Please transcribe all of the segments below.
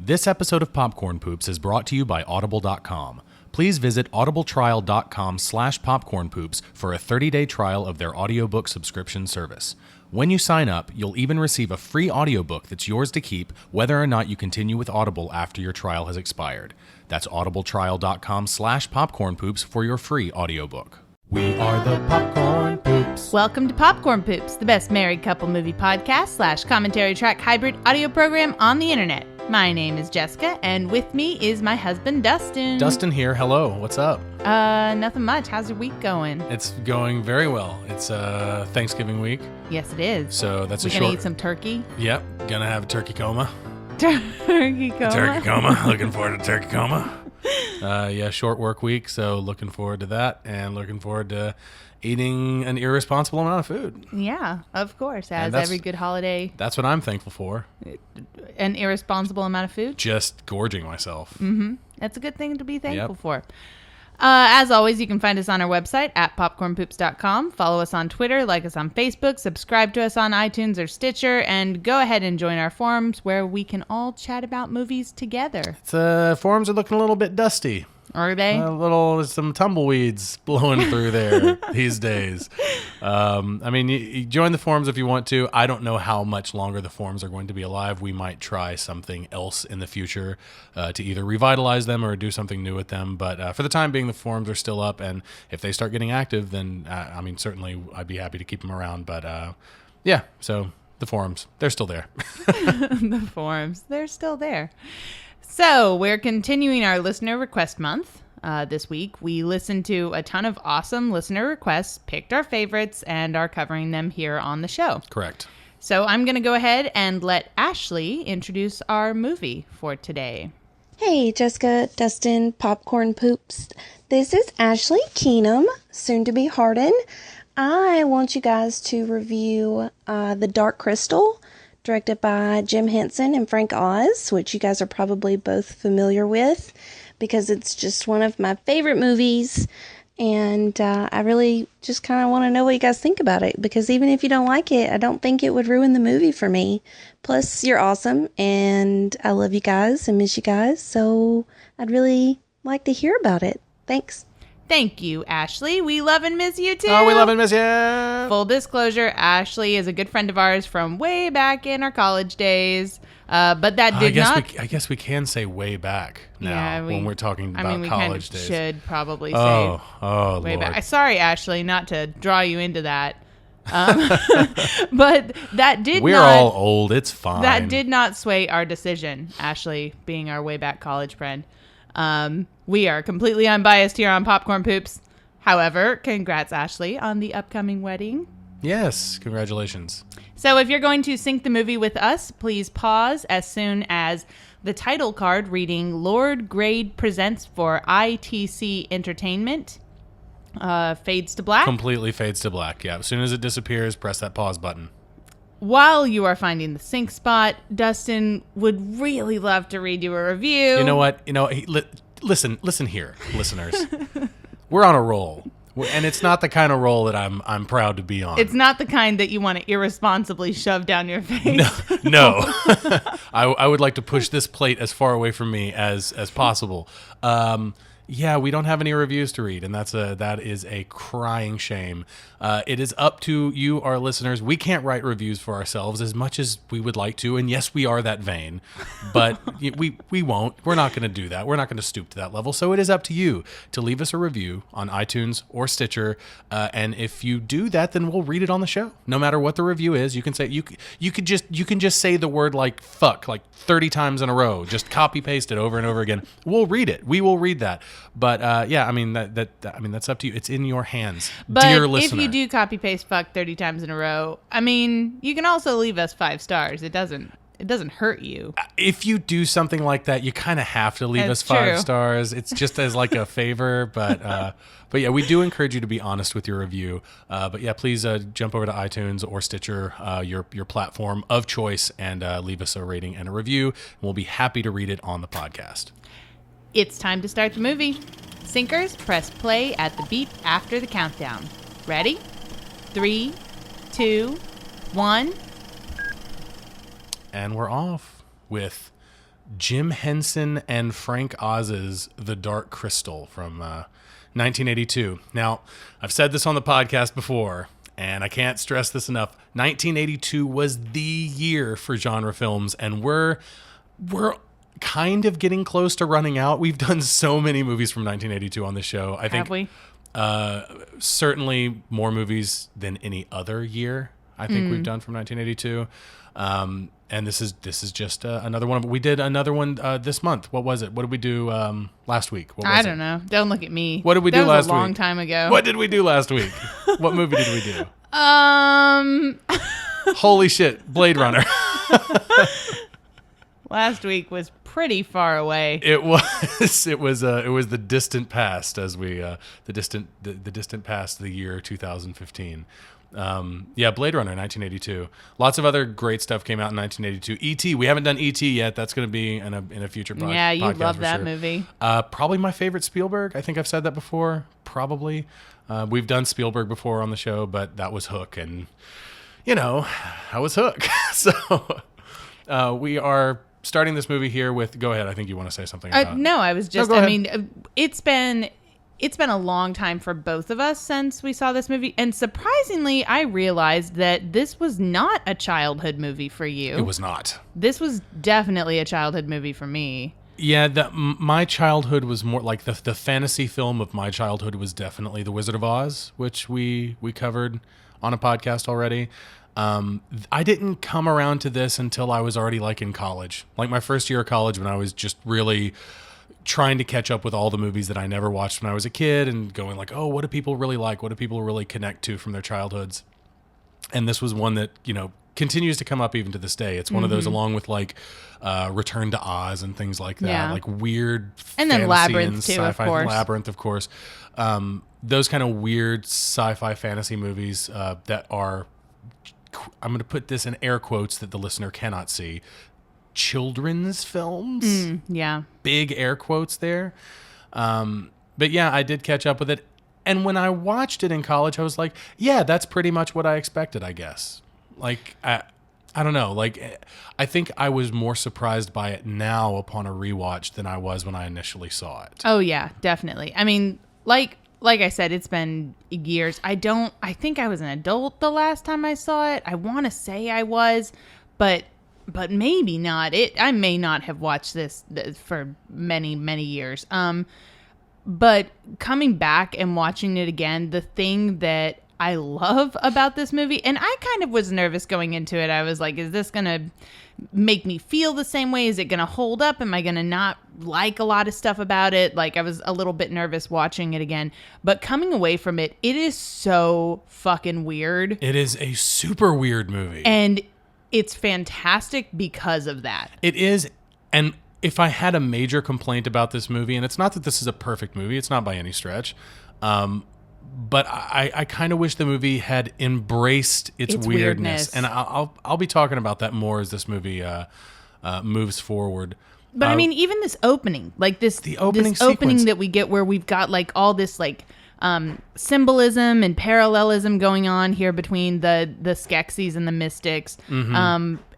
This episode of Popcorn Poops is brought to you by Audible.com. Please visit audibletrial.com/popcornpoops for a 30-day trial of their audiobook subscription service. When you sign up, you'll even receive a free audiobook that's yours to keep whether or not you continue with Audible after your trial has expired. That's audibletrial.com/popcornpoops for your free audiobook. We are the Popcorn Poops. Welcome to Popcorn Poops, the best married couple movie podcast / commentary track hybrid audio program on the internet. My name is Jessica, and with me is my husband, Dustin. Dustin here. Hello. What's up? Nothing much. How's your week going? It's going very well. It's Thanksgiving week. Yes, it is. So that's We're gonna eat some turkey. Yep. Gonna have a turkey coma. Turkey coma. Turkey coma. Looking forward to turkey coma. Short work week, so looking forward to that, and looking forward to eating an irresponsible amount of food. Yeah, of course, as every good holiday. That's what I'm thankful for. An irresponsible amount of food? Just gorging myself. Mm-hmm. That's a good thing to be thankful for. As always, you can find us on our website at popcornpoops.com. Follow us on Twitter, like us on Facebook, subscribe to us on iTunes or Stitcher, and go ahead and join our forums where we can all chat about movies together. Forums are looking a little bit dusty. Are they? Some tumbleweeds blowing through there these days. You join the forums if you want to. I don't know how much longer the forums are going to be alive. We might try something else in the future to either revitalize them or do something new with them. But for the time being, the forums are still up. And if they start getting active, then, certainly I'd be happy to keep them around. But, so the forums, they're still there. The forums, they're still there. So we're continuing our listener request month. This week, we listened to a ton of awesome listener requests, picked our favorites, and are covering them here on the show. Correct. So I'm going to go ahead and let Ashley introduce our movie for today. Hey, Jessica, Dustin, Popcorn Poops. This is Ashley Keenum, soon to be Hardin. I want you guys to review The Dark Crystal, directed by Jim Henson and Frank Oz, which you guys are probably both familiar with because it's just one of my favorite movies. And I really just kind of want to know what you guys think about it, because even if you don't like it, I don't think it would ruin the movie for me. Plus, you're awesome, and I love you guys and miss you guys, so I'd really like to hear about it. Thanks. Thank you, Ashley. We love and miss you, too. Oh, we love and miss you. Full disclosure, Ashley is a good friend of ours from way back in our college days. But that did not... I guess we can say way back now when we're talking about college days. We should probably say way Lord. back. Sorry, Ashley, not to draw you into that. But that did We're all old. It's fine. That did not sway our decision, Ashley being our way back college friend. We are completely unbiased here on Popcorn Poops. However, congrats, Ashley, on the upcoming wedding. Yes, congratulations. So if you're going to sync the movie with us, please pause as soon as the title card reading Lord Grade Presents for ITC Entertainment fades to black. Completely fades to black, yeah. As soon as it disappears, press that pause button. While you are finding the sync spot, Dustin would really love to read you a review. You know what? Listen here, listeners. We're on a roll. And it's not the kind of roll that I'm proud to be on. It's not the kind that you want to irresponsibly shove down your face. No. I would like to push this plate as far away from me as possible. We don't have any reviews to read, and that is a crying shame. It is up to you, our listeners. We can't write reviews for ourselves as much as we would like to, and yes, we are that vain, but we won't. We're not going to do that. We're not going to stoop to that level. So it is up to you to leave us a review on iTunes or Stitcher, and if you do that, then we'll read it on the show. No matter what the review is, you can say you can just say the word like fuck like 30 times in a row. Just copy paste it over and over again. We'll read it. We will read that. But that's up to you. It's in your hands, dear listener. If you do copy paste fuck 30 times in a row, you can also leave us 5 stars. It doesn't hurt you. If you do something like that, you kind of have to leave us 5 stars. It's just as like a favor, but yeah, we do encourage you to be honest with your review. But yeah, please jump over to iTunes or Stitcher, your platform of choice, and leave us a rating and a review. We'll be happy to read it on the podcast. It's time to start the movie. Sinkers, press play at the beep after the countdown. Ready? 3, 2, 1. And we're off with Jim Henson and Frank Oz's The Dark Crystal from 1982. Now, I've said this on the podcast before, and I can't stress this enough. 1982 was the year for genre films, and we're kind of getting close to running out. We've done so many movies from 1982 on this show. I think Have we? Certainly more movies than any other year I think we've done from 1982. And this is just another one. We did another one this month. What was it? What did we do last week? What was I don't know. Don't look at me. What did we do last last week? A long week? time ago. What did we do last week? What movie did we do? Um, Holy shit, Blade Runner. last week was pretty far away. It was the distant past as we the distant past, the year 2015. Yeah, Blade Runner 1982. Lots of other great stuff came out in 1982. E.T. We haven't done E.T. yet. That's going to be in a future podcast. Yeah, you love for that sure. movie. Probably my favorite Spielberg. I think I've said that before. Probably. We've done Spielberg before on the show, but that was Hook, and I was Hook. So we are starting this movie here with. Go ahead. I think you want to say something. About No, I was just. go I ahead. mean, it's been a long time for both of us since we saw this movie, and surprisingly, I realized that this was not a childhood movie for you. It was not. This was definitely a childhood movie for me. Yeah, my childhood was more like the fantasy film of my childhood was definitely The Wizard of Oz, which we covered on a podcast already. I didn't come around to this until I was already like in college, like my first year of college, when I was just really trying to catch up with all the movies that I never watched when I was a kid, and going like, oh, what do people really like? What do people really connect to from their childhoods? And this was one that continues to come up even to this day. It's one of those, along with like Return to Oz and things like that, Yeah. like weird And then fantasy Labyrinth and too, of sci-fi. course. Labyrinth, of course. Those kind of weird sci-fi fantasy movies that are, I'm going to put this in air quotes that the listener cannot see, children's films. Yeah. Big air quotes there. But yeah, I did catch up with it. And when I watched it in college, I was like, yeah, that's pretty much what I expected, I guess. Like, I don't know. Like, I think I was more surprised by it now upon a rewatch than I was when I initially saw it. Oh yeah, definitely. I mean, like I said, it's been years. I think I was an adult the last time I saw it. I want to say I was, but maybe not. I may not have watched this for many, many years. But coming back and watching it again, the thing that I love about this movie, and I kind of was nervous going into it. I was like, is this going to make me feel the same way? Is it going to hold up? Am I going to not like a lot of stuff about it? Like, I was a little bit nervous watching it again. But coming away from it, it is so fucking weird. It is a super weird movie. And it's fantastic because of that. It is. And if I had a major complaint about this movie, and it's not that this is a perfect movie, it's not by any stretch, but I kind of wish the movie had embraced its weirdness. And I'll be talking about that more as this movie moves forward. But I mean, even this opening, like this opening this opening sequence. that we get, where we've got like all this like symbolism and parallelism going on here between the Skeksis and the Mystics,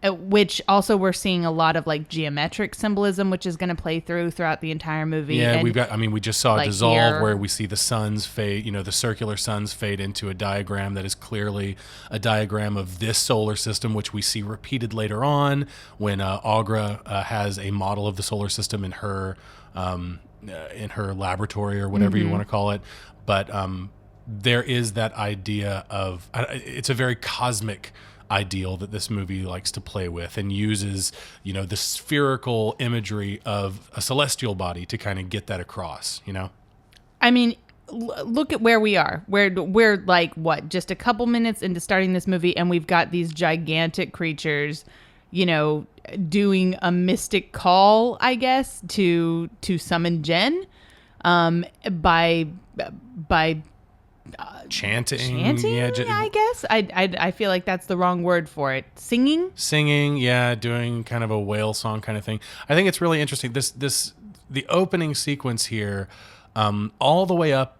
which also we're seeing a lot of like geometric symbolism, which is going to play throughout the entire movie. Yeah, And we just saw like Dissolve, here- where we see the suns fade, the circular suns fade into a diagram that is clearly a diagram of this solar system, which we see repeated later on when Aughra has a model of the solar system in her laboratory or whatever you want to call it. But there is that idea of, it's a very cosmic ideal that this movie likes to play with, and uses, the spherical imagery of a celestial body to kind of get that across, I mean, look at where we are. We're like, what, just a couple minutes into starting this movie, and we've got these gigantic creatures, doing a mystic call, I guess, to summon Jen, by chanting, yeah, I guess. I feel like that's the wrong word for it. Singing, yeah, doing kind of a whale song kind of thing. I think it's really interesting. The opening sequence here, all the way up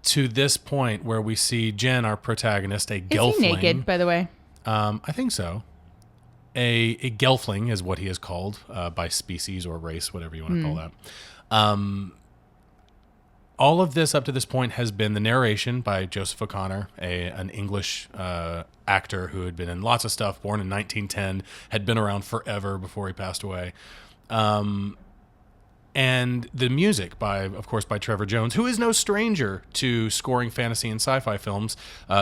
to this point where we see Jen, our protagonist, a Is gelfling. he naked, by the way? I think so. a gelfling is what he is called by species or race, whatever you want to call that. All of this up to this point has been the narration by Joseph O'Connor, an English actor who had been in lots of stuff, born in 1910, had been around forever before he passed away. And the music by Trevor Jones, who is no stranger to scoring fantasy and sci-fi films.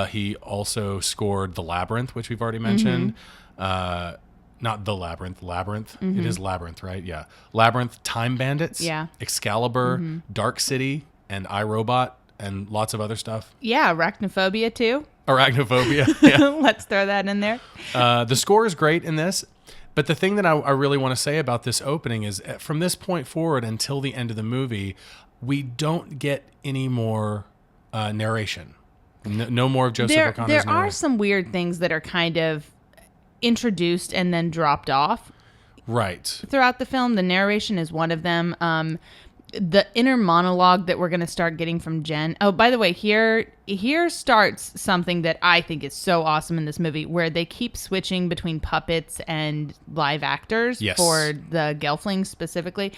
He also scored The Labyrinth, which we've already mentioned. Not The Labyrinth, Labyrinth. It is Labyrinth, right? Yeah. Labyrinth, Time Bandits, Excalibur, Dark City, and iRobot, and lots of other stuff. Yeah, Arachnophobia too. Arachnophobia, yeah. Let's throw that in there. The score is great in this. But the thing that I really want to say about this opening is from this point forward until the end of the movie, we don't get any more narration. No more of Joseph O'Connor's narration. There are some weird things that are kind of introduced and then dropped off. Right. Throughout the film, the narration is one of them. The inner monologue that we're going to start getting from Jen. Oh, by the way, here starts something that I think is so awesome in this movie, where they keep switching between puppets and live actors for the Gelflings specifically.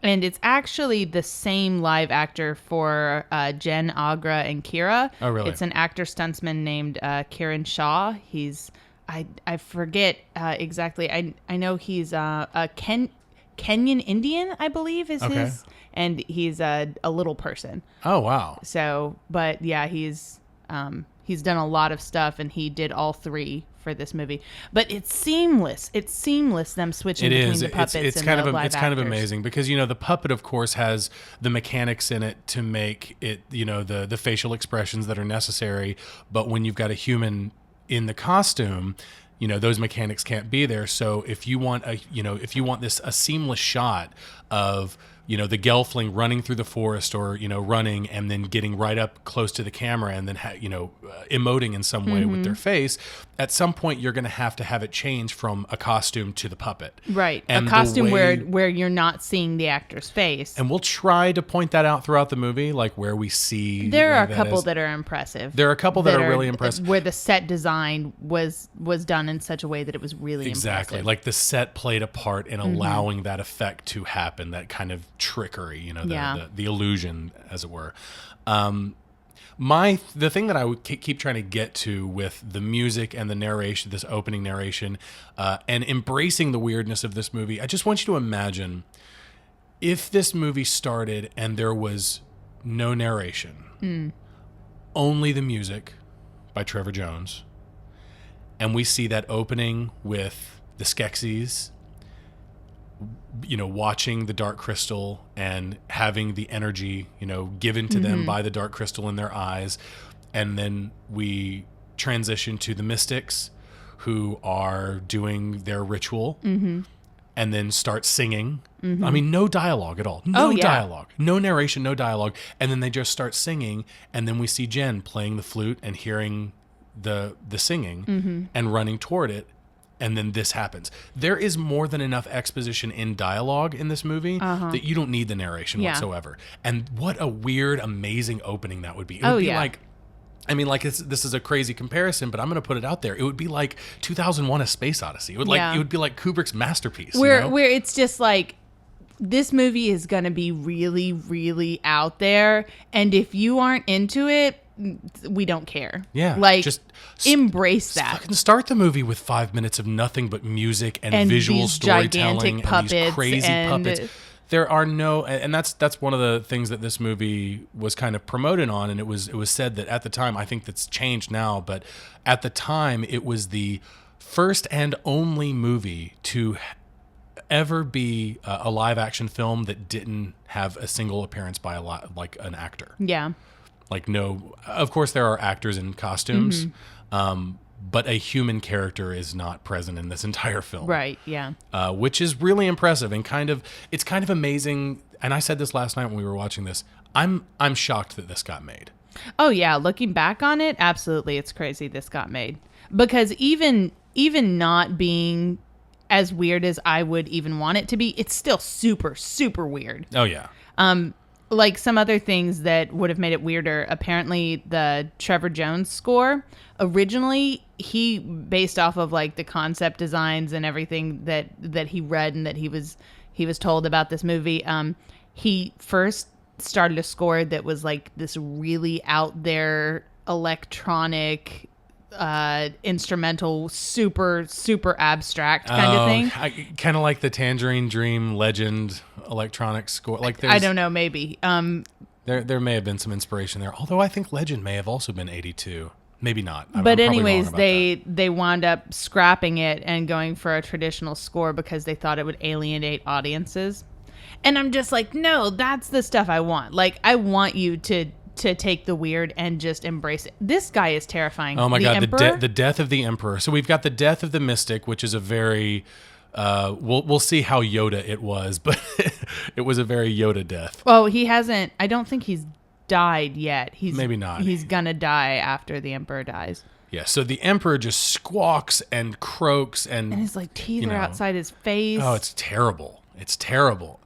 And it's actually the same live actor for Jen, Agra, and Kira. Oh, really? It's an actor-stuntsman named Kieran Shaw. He's... I forget exactly. I know he's a Kenyan Indian, I believe, is his... And he's a little person. Oh, wow. So, but yeah, he's done a lot of stuff, and he did all three for this movie. But it's seamless. It's seamless, them switching between the puppets and the live actors. It's kind of amazing because, the puppet, of course, has the mechanics in it to make it, the facial expressions that are necessary. But when you've got a human in the costume, those mechanics can't be there. So if you want a seamless shot of the Gelfling running through the forest, or running and then getting right up close to the camera and then emoting in some way with their face, at some point you're going to have it change from a costume to the puppet, right? And a costume where you're not seeing the actor's face. And we'll try to point that out throughout the movie, like where we see. There are a couple that are impressive. There are a couple that are really impressive, where the set design was done in such a way that it was really impressive. Like the set played a part in allowing that effect to happen, that kind of trickery, the illusion, as it were. The thing that I would keep trying to get to with the music and the narration, this opening narration, and embracing the weirdness of this movie, I just want you to imagine if this movie started and there was no narration, only the music by Trevor Jones, and we see that opening with the Skeksis, watching the Dark Crystal and having the energy, given to them by the Dark Crystal in their eyes. And then we transition to the Mystics, who are doing their ritual and then start singing. I mean, no dialogue at all. No dialogue. No narration, no dialogue. And then they just start singing. And then we see Jen playing the flute and hearing the singing and running toward it. And then this happens. There is more than enough exposition in dialogue in this movie that you don't need the narration whatsoever. And what a weird, amazing opening that would be. It would be like, this is a crazy comparison, but I'm going to put it out there. It would be like 2001: A Space Odyssey. It would be like Kubrick's masterpiece. Where it's just like, this movie is going to be really, really out there. And if you aren't into it, we don't care. Yeah. Just embrace that. Fucking start the movie with 5 minutes of nothing but music and visual storytelling and these crazy puppets. There are no, and that's one of the things that this movie was kind of promoted on, and it was said that at the time, I think that's changed now, but at the time it was the first and only movie to ever be a live action film that didn't have a single appearance by an actor. Yeah. No, of course there are actors in costumes, but a human character is not present in this entire film. Right, yeah. Which is really impressive and it's kind of amazing. And I said this last night when we were watching this. I'm shocked that this got made. Oh yeah, looking back on it, absolutely, it's crazy this got made. Because even not being as weird as I would even want it to be, it's still super, super weird. Oh yeah. like some other things that would have made it weirder. Apparently, the Trevor Jones score originally he based off of like the concept designs and everything that he read and that he was told about this movie. He first started a score that was like this really out there electronic instrumental, super abstract kind of thing. Kind of like the Tangerine Dream Legend electronic score. Like I don't know, maybe. There may have been some inspiration there. Although I think Legend may have also been 82. Maybe not. But anyways, they wound up scrapping it and going for a traditional score because they thought it would alienate audiences. And I'm just like, no, that's the stuff I want. Like, I want you to take the weird and just embrace it. This guy is terrifying. Oh my God, the death of the Emperor. So we've got the death of the Mystic, which is a very we'll see how Yoda it was, but it was a very Yoda death. Well, he hasn't. I don't think he's died yet. Maybe not. He's gonna die after the Emperor dies. Yeah. So the Emperor just squawks and croaks and his like teeth are outside his face. Oh, it's terrible. It's terrible.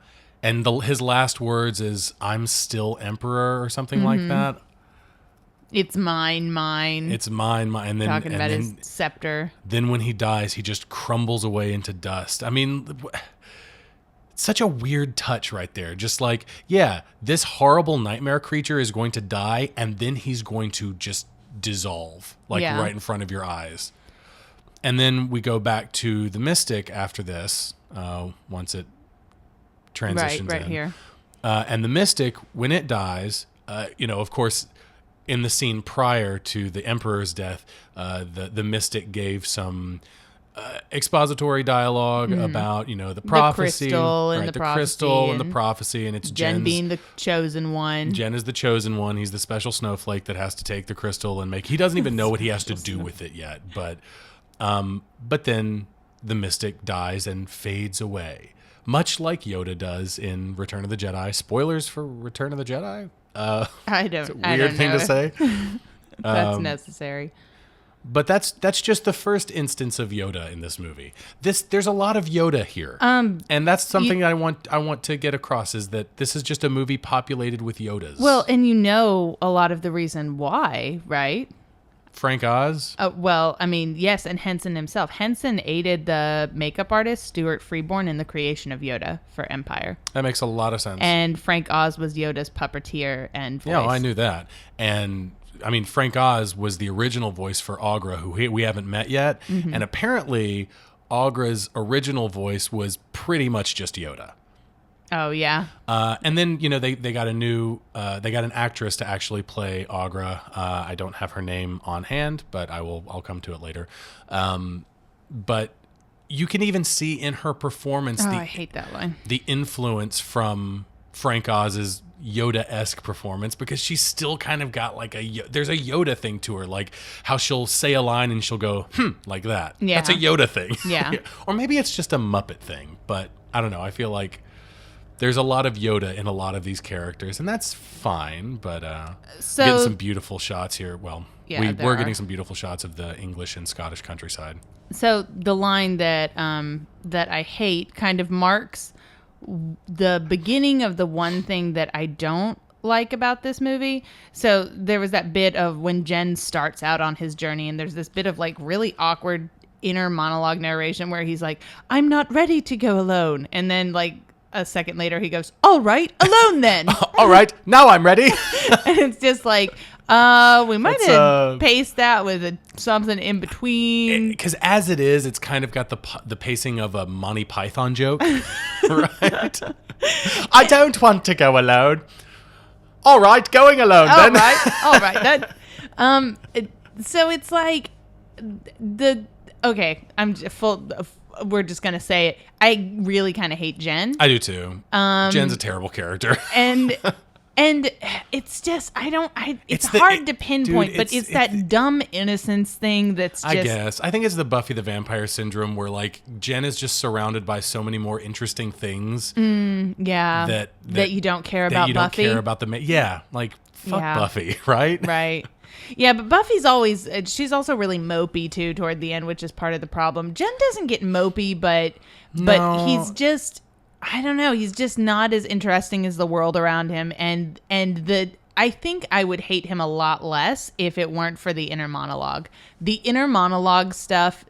And his last words is, "I'm still Emperor," or something like that. It's mine. It's mine. And then talking about his scepter. Then when he dies, he just crumbles away into dust. I mean, it's such a weird touch right there. Just like, yeah, this horrible nightmare creature is going to die, and then he's going to just dissolve, like right in front of your eyes. And then we go back to the Mystic after this, once it transitions right in. Here. And the Mystic, when it dies, of course, in the scene prior to the Emperor's death, the Mystic gave some expository dialogue about, the prophecy, the crystal and the prophecy, and it's Jen being the chosen one. Jen is the chosen one. He's the special snowflake that has to take the crystal and make. He doesn't even know what he has to do with it yet, but then the Mystic dies and fades away. Much like Yoda does in Return of the Jedi. Spoilers for Return of the Jedi? It's a weird thing to say. That's necessary. But that's just the first instance of Yoda in this movie. There's a lot of Yoda here. And that's something I want to get across, is that this is just a movie populated with Yodas. Well, and a lot of the reason why, right? Frank Oz? Well, I mean, yes, and Henson himself. Henson aided the makeup artist, Stuart Freeborn, in the creation of Yoda for Empire. That makes a lot of sense. And Frank Oz was Yoda's puppeteer and voice. Yeah, I knew that. And, I mean, Frank Oz was the original voice for Aughra, who we haven't met yet. Mm-hmm. And apparently, Aughra's original voice was pretty much just Yoda. Oh, yeah. And then, they got they got an actress to actually play Aughra. I don't have her name on hand, but I'll come to it later. But you can even see in her performance I hate that line. The influence from Frank Oz's Yoda-esque performance, because she's still kind of got like there's a Yoda thing to her, like how she'll say a line and she'll go, like that. Yeah. That's a Yoda thing. Yeah. Or maybe it's just a Muppet thing, but I don't know. I feel like there's a lot of Yoda in a lot of these characters, and that's fine, but getting some beautiful shots here. Well, we're getting some beautiful shots of the English and Scottish countryside. So the line that I hate kind of marks the beginning of the one thing that I don't like about this movie. So there was that bit of when Jen starts out on his journey, and there's this bit of like really awkward inner monologue narration where he's like, "I'm not ready to go alone," and then like a second later he goes, "All right, alone then." All right, now I'm ready. And it's just like, we might have paced that with something in between. Because as it is, it's kind of got the pacing of a Monty Python joke, right? I don't want to go alone. All right, going alone then. All right then. So it's like I'm full. We're just gonna say it. I really kind of hate Jen. I do too. Jen's a terrible character, and it's just it's hard to pinpoint, but it's that dumb innocence thing that's just. I guess I think it's the Buffy the Vampire syndrome, where like Jen is just surrounded by so many more interesting things. That you don't care about. You Buffy. Don't care about like fuck Buffy, right? Right. Yeah, but Buffy's she's also really mopey too toward the end, which is part of the problem. Jen doesn't get mopey, but he's just, I don't know. He's just not as interesting as the world around him, and I think I would hate him a lot less if it weren't for the inner monologue. The inner monologue stuff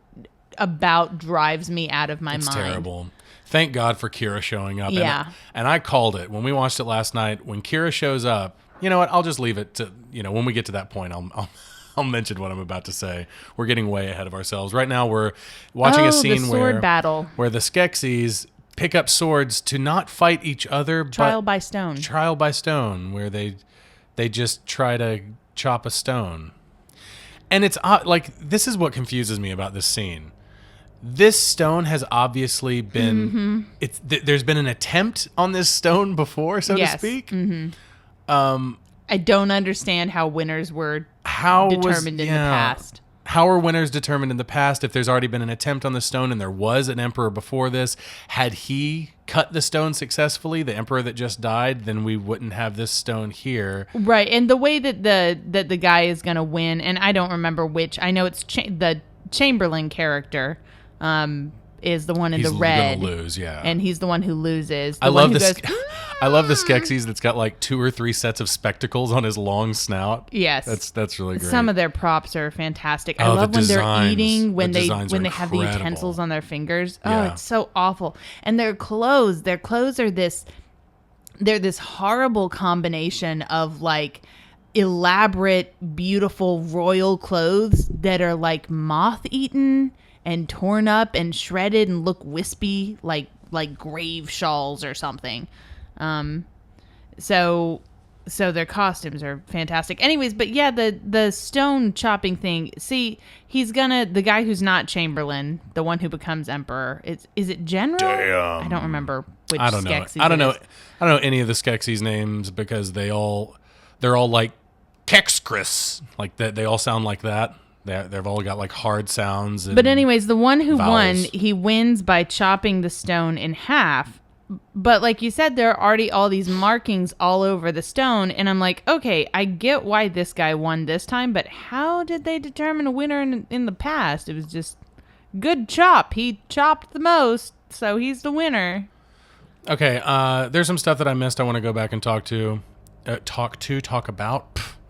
about drives me out of my mind. It's terrible. Thank God for Kira showing up. Yeah. And I called it when we watched it last night. When Kira shows up, you know what? I'll just leave it to, when we get to that point, I'll mention what I'm about to say. We're getting way ahead of ourselves. Right now, we're watching a scene the sword battle where the Skeksis pick up swords to not fight each other. Trial by stone. Trial by stone, where they just try to chop a stone. And it's this is what confuses me about this scene. This stone has obviously been there's been an attempt on this stone before, so to speak. Mm-hmm. I don't understand how winners were determined in the past. How are winners determined in the past if there's already been an attempt on the stone and there was an emperor before this? Had he cut the stone successfully, the emperor that just died, then we wouldn't have this stone here. Right, and the way that the guy is going to win, and I don't remember which. I know it's the Chamberlain character. Is the one in the red. He's gonna lose, yeah. And he's the one who loses. I love this. I love the Skeksis that's got like 2 or 3 sets of spectacles on his long snout. Yes. That's really great. Some of their props are fantastic. I love when they're eating, when they have the incredible. utensils on their fingers. Oh, Yeah. it's so awful. And their clothes are this horrible combination of like elaborate, beautiful royal clothes that are like moth-eaten and torn up and shredded and look wispy like grave shawls or something. So their costumes are fantastic. Anyways, but yeah, the stone chopping thing. See, the guy who's not Chamberlain, the one who becomes emperor. Is it General? Damn. I don't remember which I don't know. Skeksis I don't know. it is. I don't know any of the Skeksis names because they're all like Kexkris, like that. They all sound like that. They've all got like hard sounds. But anyways, the one who won, vowels. he wins by chopping the stone in half. But like you said, there are already all these markings all over the stone. And I'm like, okay, I get why this guy won this time. But how did they determine a winner in the past? It was just good chop. He chopped the most, so he's the winner. Okay, there's some stuff that I missed. I want to go back and talk about.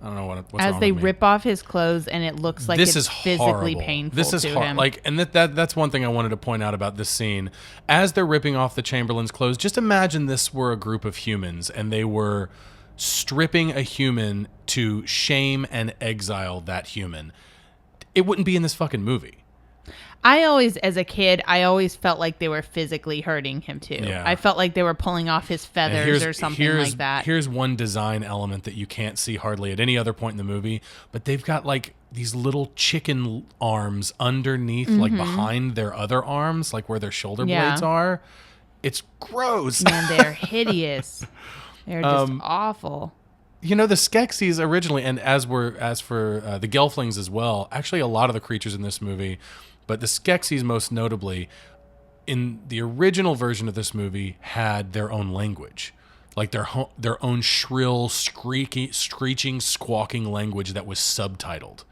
I don't know what's as wrong they with me. rip off his clothes and it looks like This it's is physically horrible. painful This is to him. and that's one thing I wanted to point out about this scene. As they're ripping off the Chamberlain's clothes, just imagine this were a group of humans and they were stripping a human to shame and exile that human. It wouldn't be in this fucking movie. As a kid, I always felt like they were physically hurting him too. Yeah. I felt like they were pulling off his feathers or something like that. Here's one design element that you can't see hardly at any other point in the movie, but they've got like these little chicken arms underneath, like behind their other arms, like where their shoulder blades are. It's gross. Man, they're hideous. They're just awful. You know, the Skeksis originally, and as for the Gelflings as well, actually a lot of the creatures in this movie, but the Skeksis most notably, in the original version of this movie, had their own language. Like their own shrill, screeching, squawking language that was subtitled.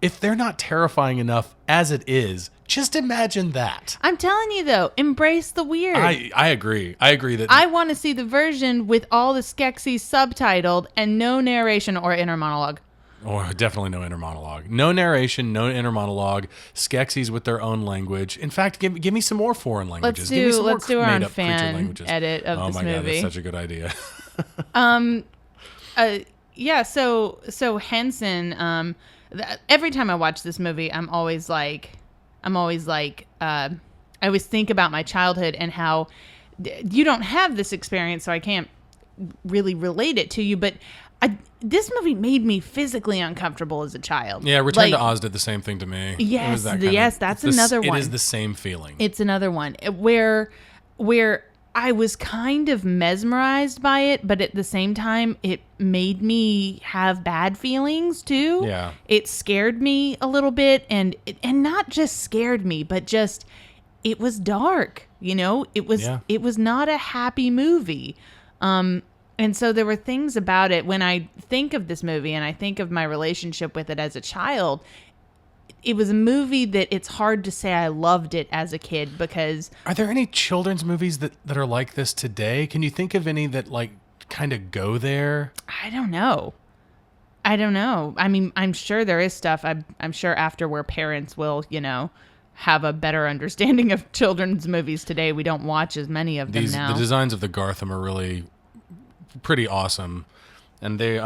If they're not terrifying enough as it is, just imagine that. I'm telling you, though, embrace the weird. I agree. I agree that I want to see the version with all the Skeksis subtitled and no narration or inner monologue. Or definitely no inner monologue. No narration, no inner monologue. Skeksis with their own language. In fact, give me some more foreign languages. Give me some Let's do more our own made-up creature fan languages. edit of this Oh my god, movie. that's such a good idea. Yeah, so Henson, every time I watch this movie, I always think about my childhood and how you don't have this experience, so I can't really relate it to you, but this movie made me physically uncomfortable as a child. Yeah, Return to Oz did the same thing to me. Yes, that's it's another one. It is the same feeling. It's another one where I was kind of mesmerized by it, but at the same time, it made me have bad feelings too. Yeah. It scared me a little bit, and not just scared me, but just it was dark. You know, it was not a happy movie. And so there were things about it when I think of this movie and I think of my relationship with it as a child, it was a movie that it's hard to say I loved it as a kid because Are there any children's movies that are like this today? Can you think of any that like kind of go there? I don't know. I mean, I'm sure there is stuff. I'm sure after where parents will, have a better understanding of children's movies today. We don't watch as many of them now. The designs of the Gartham are really pretty awesome, and they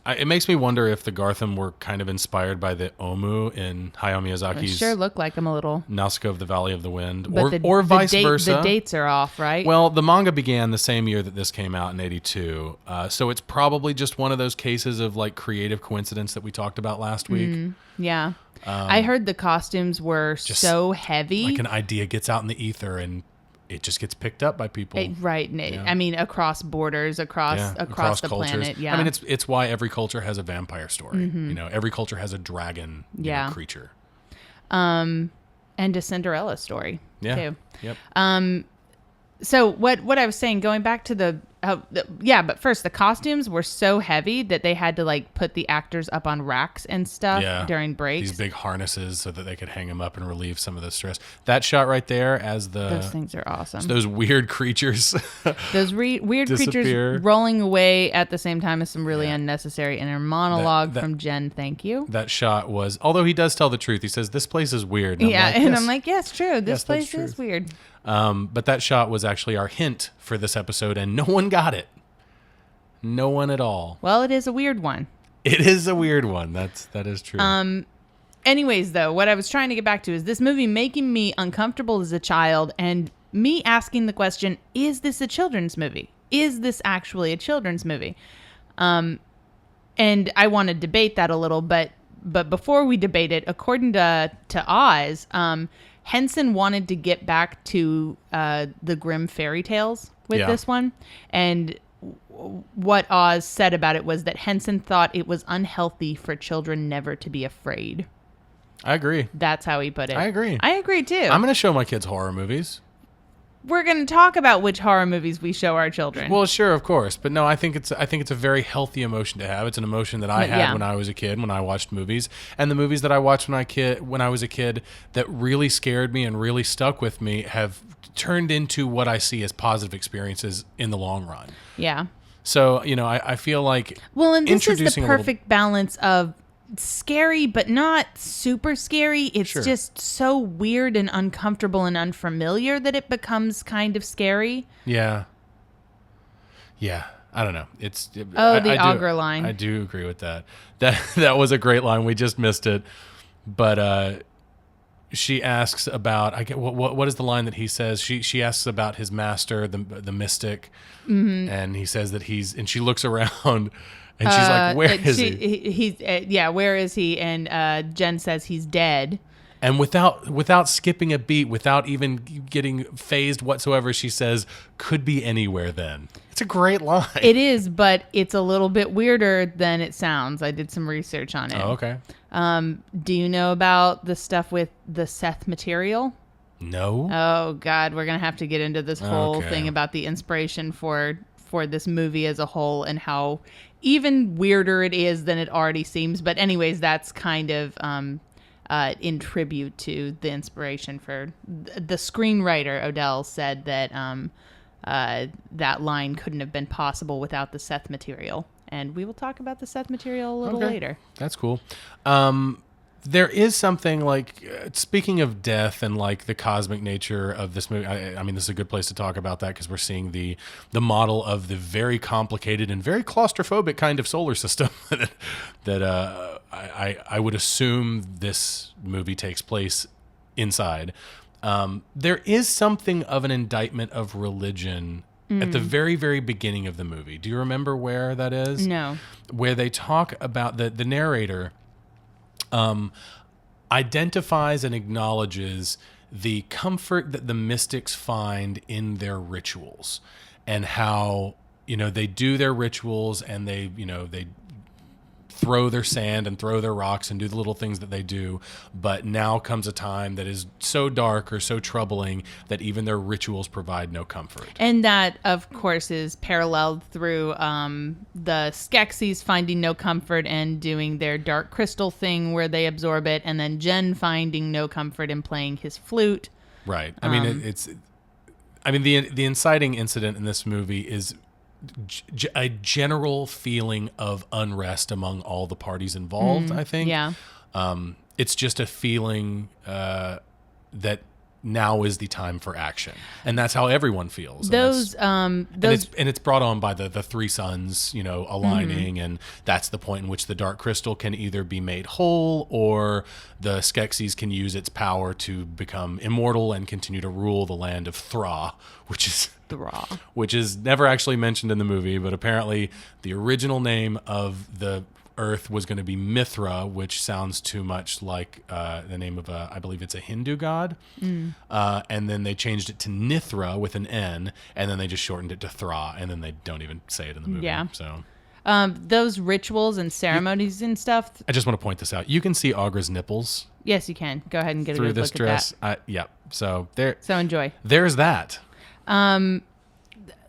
it makes me wonder if the Gartham were kind of inspired by the Omu in Hayao It Miyazaki's sure look like them a little. Nausicaa of the Valley of the Wind, But or vice versa. The dates are off, right? Well, the manga began the same year that this came out in '82, so it's probably just one of those cases of like creative coincidence that we talked about last week. Yeah. I heard the costumes were so heavy. Like an idea gets out in the ether and it just gets picked up by people. Right. I mean, across borders, across the cultures. planet. Yeah. I mean, it's why every culture has a vampire story. Every culture has a dragon creature. And a Cinderella story. Yeah. Too. Yep. So what I was saying, going back to but first the costumes were so heavy that they had to like put the actors up on racks and stuff during breaks. These big harnesses so that they could hang them up and relieve some of the stress. That shot right there as those things are awesome. Those weird creatures. Those weird creatures rolling away at the same time as some really unnecessary inner monologue from Jen. Thank you. That shot was, although he does tell the truth, he says, this place is weird. And I'm like, yes, true. This place is weird. But that shot was actually our hint for this episode, and no one got it. No one at all. Well, it is a weird one. It is a weird one. That is true. Anyways, though, what I was trying to get back to is this movie making me uncomfortable as a child and me asking the question, is this a children's movie? Is this actually a children's movie? And I want to debate that a little, but before we debate it, according to Oz, Henson wanted to get back to the Grimm fairy tales with this one. And what Oz said about it was that Henson thought it was unhealthy for children never to be afraid. I agree. That's how he put it. I agree. I agree, too. I'm going to show my kids horror movies. We're going to talk about which horror movies we show our children. Well, sure, of course. But no, I think it's a very healthy emotion to have. It's an emotion that I had when I was a kid, when I watched movies. And the movies that I watched when I was a kid that really scared me and really stuck with me have turned into what I see as positive experiences in the long run. Yeah. So, I feel like and this is the perfect balance of scary but not super scary. It's just so weird and uncomfortable and unfamiliar that it becomes kind of scary. Yeah. I don't know. It's the auger line. I do agree with that. That was a great line. We just missed it. But she asks about, I get what is the line that he says? She asks about his master, the mystic, and he says that and she looks around. And she's like, where is he? Where is he? And Jen says he's dead. And without skipping a beat, without even getting phased whatsoever, she says, could be anywhere then. It's a great line. It is, but it's a little bit weirder than it sounds. I did some research on it. Oh, okay. Do you know about the stuff with the Seth material? No. Oh, God. We're going to have to get into this whole thing about the inspiration for this movie as a whole and how even weirder it is than it already seems. But anyways, that's kind of in tribute to the inspiration for the screenwriter. Odell said that that line couldn't have been possible without the Seth material. And we will talk about the Seth material a little later. That's cool. There is something like, speaking of death and like the cosmic nature of this movie, I mean, this is a good place to talk about that because we're seeing the model of the very complicated and very claustrophobic kind of solar system that I would assume this movie takes place inside. There is something of an indictment of religion at the very, very beginning of the movie. Do you remember where that is? No. Where they talk about the narrator identifies and acknowledges the comfort that the mystics find in their rituals and how, they do their rituals and they throw their sand and throw their rocks and do the little things that they do. But now comes a time that is so dark or so troubling that even their rituals provide no comfort. And that, of course, is paralleled through the Skeksis finding no comfort and doing their dark crystal thing where they absorb it, and then Jen finding no comfort in playing his flute. Right. I mean, the inciting incident in this movie is a general feeling of unrest among all the parties involved, I think. Yeah. It's just a feeling that now is the time for action, and that's how everyone feels. And it's brought on by the three suns, aligning, and that's the point in which the dark crystal can either be made whole, or the Skeksis can use its power to become immortal and continue to rule the land of Thra, which is never actually mentioned in the movie, but apparently the original name of the Earth was going to be Mithra, which sounds too much like the name of I believe it's a Hindu god. And then they changed it to Nithra with an N, and then they just shortened it to Thra, and then they don't even say it in the movie. Yeah. So those rituals and ceremonies and stuff. I just want to point this out. You can see Aughra's nipples. Yes, you can. Go ahead and get a through good this look dress. at that. Yeah. So there. So enjoy. There's that.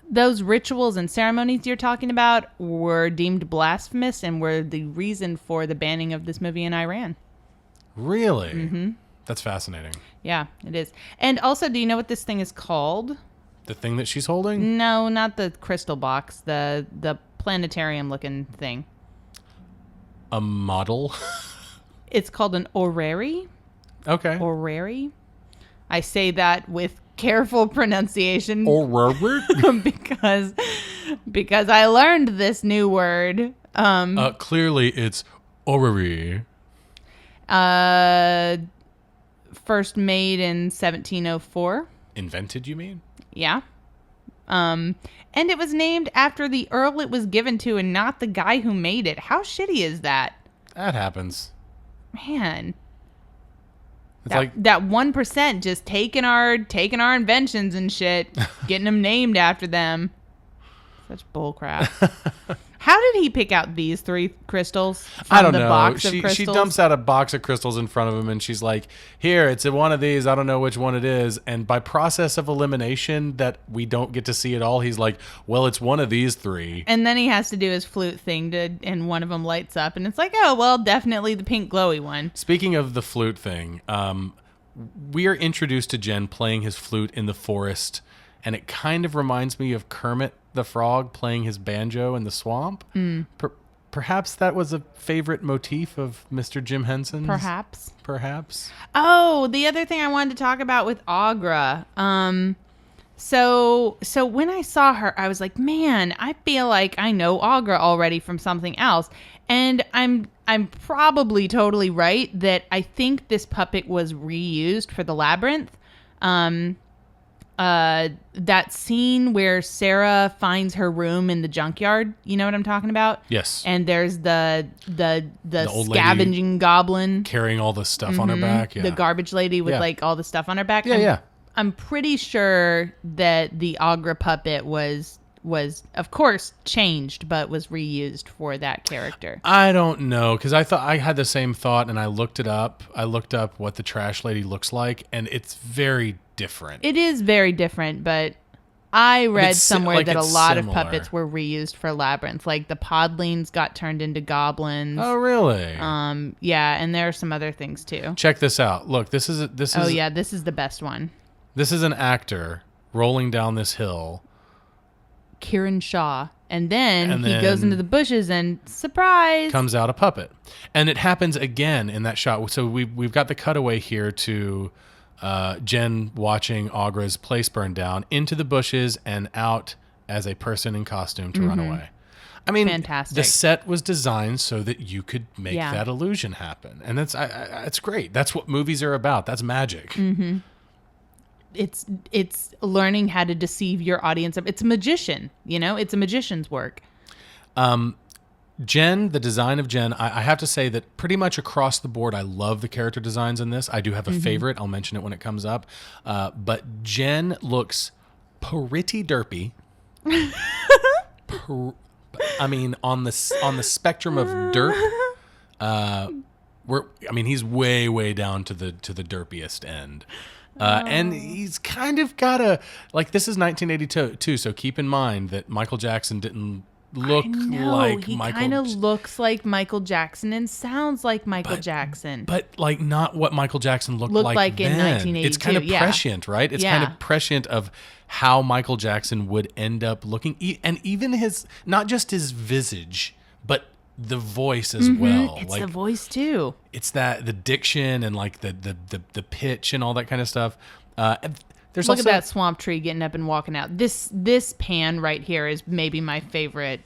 Those rituals and ceremonies you're talking about were deemed blasphemous and were the reason for the banning of this movie in Iran. Really? Mm-hmm. That's fascinating. Yeah, it is. And also, do you know what this thing is called? The thing that she's holding? No, not the crystal box. The planetarium looking thing. A model? It's called an orrery. Okay. Orrery. I say that with careful pronunciation because I learned this new word. Clearly it's orrery. First made in 1704. Invented, you mean? Yeah. And it was named after the earl it was given to and not the guy who made it. How shitty is that? That happens. Man. It's that 1% just taking our inventions and shit, getting them named after them. Such bullcrap. How did he pick out these three crystals from I don't the know. box of crystals? She dumps out a box of crystals in front of him, and she's like, here, it's one of these. I don't know which one it is. And by process of elimination that we don't get to see at all, he's like, well, it's one of these three. And then he has to do his flute thing, and one of them lights up. And it's like, oh, well, definitely the pink glowy one. Speaking of the flute thing, we are introduced to Jen playing his flute in the forest, and it kind of reminds me of Kermit the Frog playing his banjo in the swamp. Perhaps that was a favorite motif of Mr. Jim Henson's. Perhaps. Oh, the other thing I wanted to talk about with Aughra. So when I saw her, I was like, man, I feel like I know Aughra already from something else. And I'm probably totally right that I think this puppet was reused for the Labyrinth. That scene where Sarah finds her room in the junkyard, you know what I'm talking about? Yes. And there's the old scavenging goblin carrying all the stuff on her back. Yeah. The garbage lady with like all the stuff on her back. Yeah, I'm pretty sure that the Aughra puppet was of course changed, but was reused for that character. I don't know, because I had the same thought, and I looked it up. I looked up what the trash lady looks like, and it's very different. It is very different, but I read somewhere that a lot similar. of puppets were reused for Labyrinth. Like the podlings got turned into goblins. Oh, really? Yeah, and there are some other things too. Check this out. Look, this is Oh yeah, this is the best one. This is an actor rolling down this hill. Kiran Shaw. And then he goes into the bushes and surprise, comes out a puppet. And it happens again in that shot. So we've got the cutaway here to Jen watching Aughra's place burn down, into the bushes and out as a person in costume to run away. I mean, fantastic. The set was designed so that you could make that illusion happen. And that's great. That's what movies are about. That's magic. Mm-hmm. It's learning how to deceive your audience. It's a magician, it's a magician's work. Jen, the design of Jen, I have to say that pretty much across the board, I love the character designs in this. I do have a favorite. I'll mention it when it comes up. But Jen looks pretty derpy. I mean, on the spectrum of derp, he's way down to the derpiest end. And he's kind of got this is 1982, so keep in mind that Michael Jackson didn't look like he Michael. He kind of looks like Michael Jackson and sounds like Michael Jackson. But like not what Michael Jackson looked like in then. 1982. It's kind of prescient, right? It's kind of prescient of how Michael Jackson would end up looking. And even his, not just his visage, but the voice as well. It's the voice too. It's the diction and like the pitch and all that kind of stuff. Look at that swamp tree getting up and walking out. This pan right here is maybe my favorite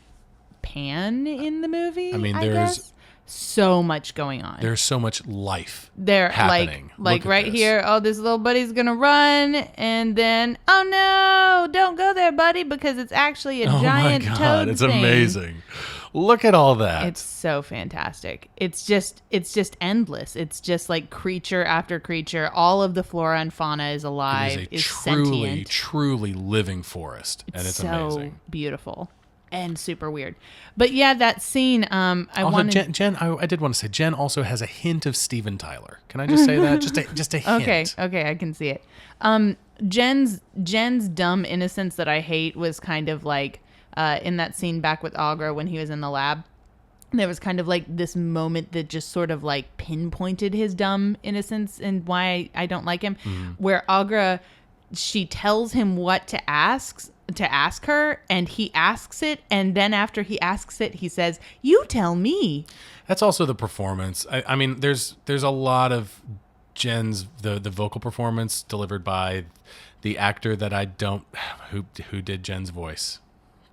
pan in the movie. I mean, there's there's so much going on. There's so much life there happening. Like right here. Oh, this little buddy's gonna run, and then oh no, don't go there, buddy, because it's actually a giant toad it's thing. Amazing. Look at all that. It's so fantastic. It's just endless. It's just like creature after creature. All of the flora and fauna is alive. It is a truly living forest, and it's so amazing, beautiful, and super weird. But yeah, that scene. Jen, I did want to say, Jen also has a hint of Steven Tyler. Can I just say that? Just a hint. Okay, I can see it. Jen's dumb innocence that I hate was kind of like. In that scene back with Agra when he was in the lab, there was kind of like this moment that just sort of like pinpointed his dumb innocence and why I don't like him. Where Agra, she tells him what to ask her, and he asks it, and then after he asks it, he says, "You tell me." That's also the performance. I mean, there's a lot of Jen's the vocal performance delivered by the actor that I don't who did Jen's voice.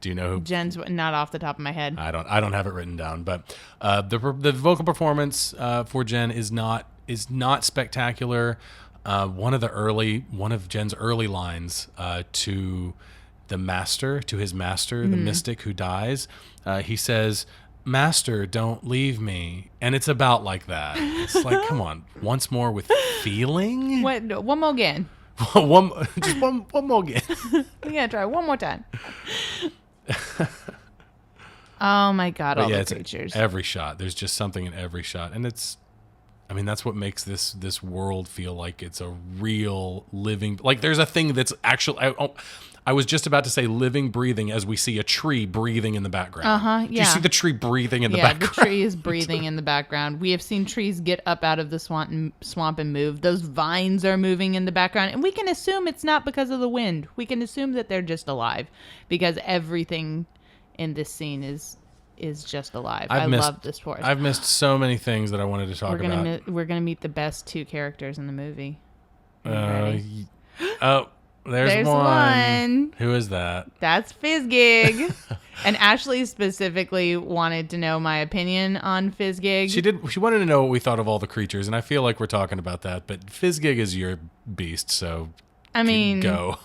Do you know who? Jen's not off the top of my head. I don't have it written down, but the vocal performance for Jen is not spectacular. One of Jen's early lines to his master, the mystic who dies, he says, "Master, don't leave me," and it's about like that. It's like, come on, once more with feeling. What? One more again. one more again. We gotta try one more time. Oh my God! All the creatures. Every shot. There's just something in every shot, and that's what makes this world feel like it's a real living. Like there's a thing that's actually. I was just about to say living, breathing, as we see a tree breathing in the background. Yeah. Do you see the tree breathing in the background? Yeah, the tree is breathing in the background. We have seen trees get up out of the swamp and move. Those vines are moving in the background, and we can assume it's not because of the wind. We can assume that they're just alive because everything in this scene is just alive. I love this forest. I've missed so many things that I wanted to talk about. We're gonna meet the best two characters in the movie. There's one. Who is that? That's Fizzgig. And Ashley specifically wanted to know my opinion on Fizzgig. She wanted to know what we thought of all the creatures, and I feel like we're talking about that. But Fizzgig is your beast, so go.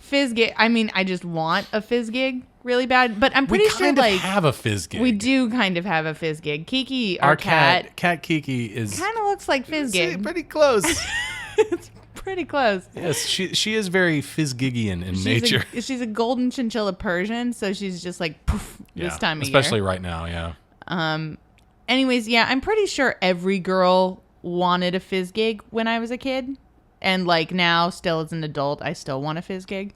Fizzgig. I just want a Fizzgig really bad, but I'm pretty sure we have a Fizzgig. We do kind of have a Fizzgig. Kiki, our cat Kiki is kind of looks like Fizzgig. Pretty close. It's pretty close. Yes, she is very Fizzgigian in nature. She's a golden chinchilla Persian, so she's just like poof this time of year. Especially right now, yeah. Anyways, yeah, I'm pretty sure every girl wanted a Fizzgig when I was a kid. And like now, still as an adult, I still want a Fizzgig.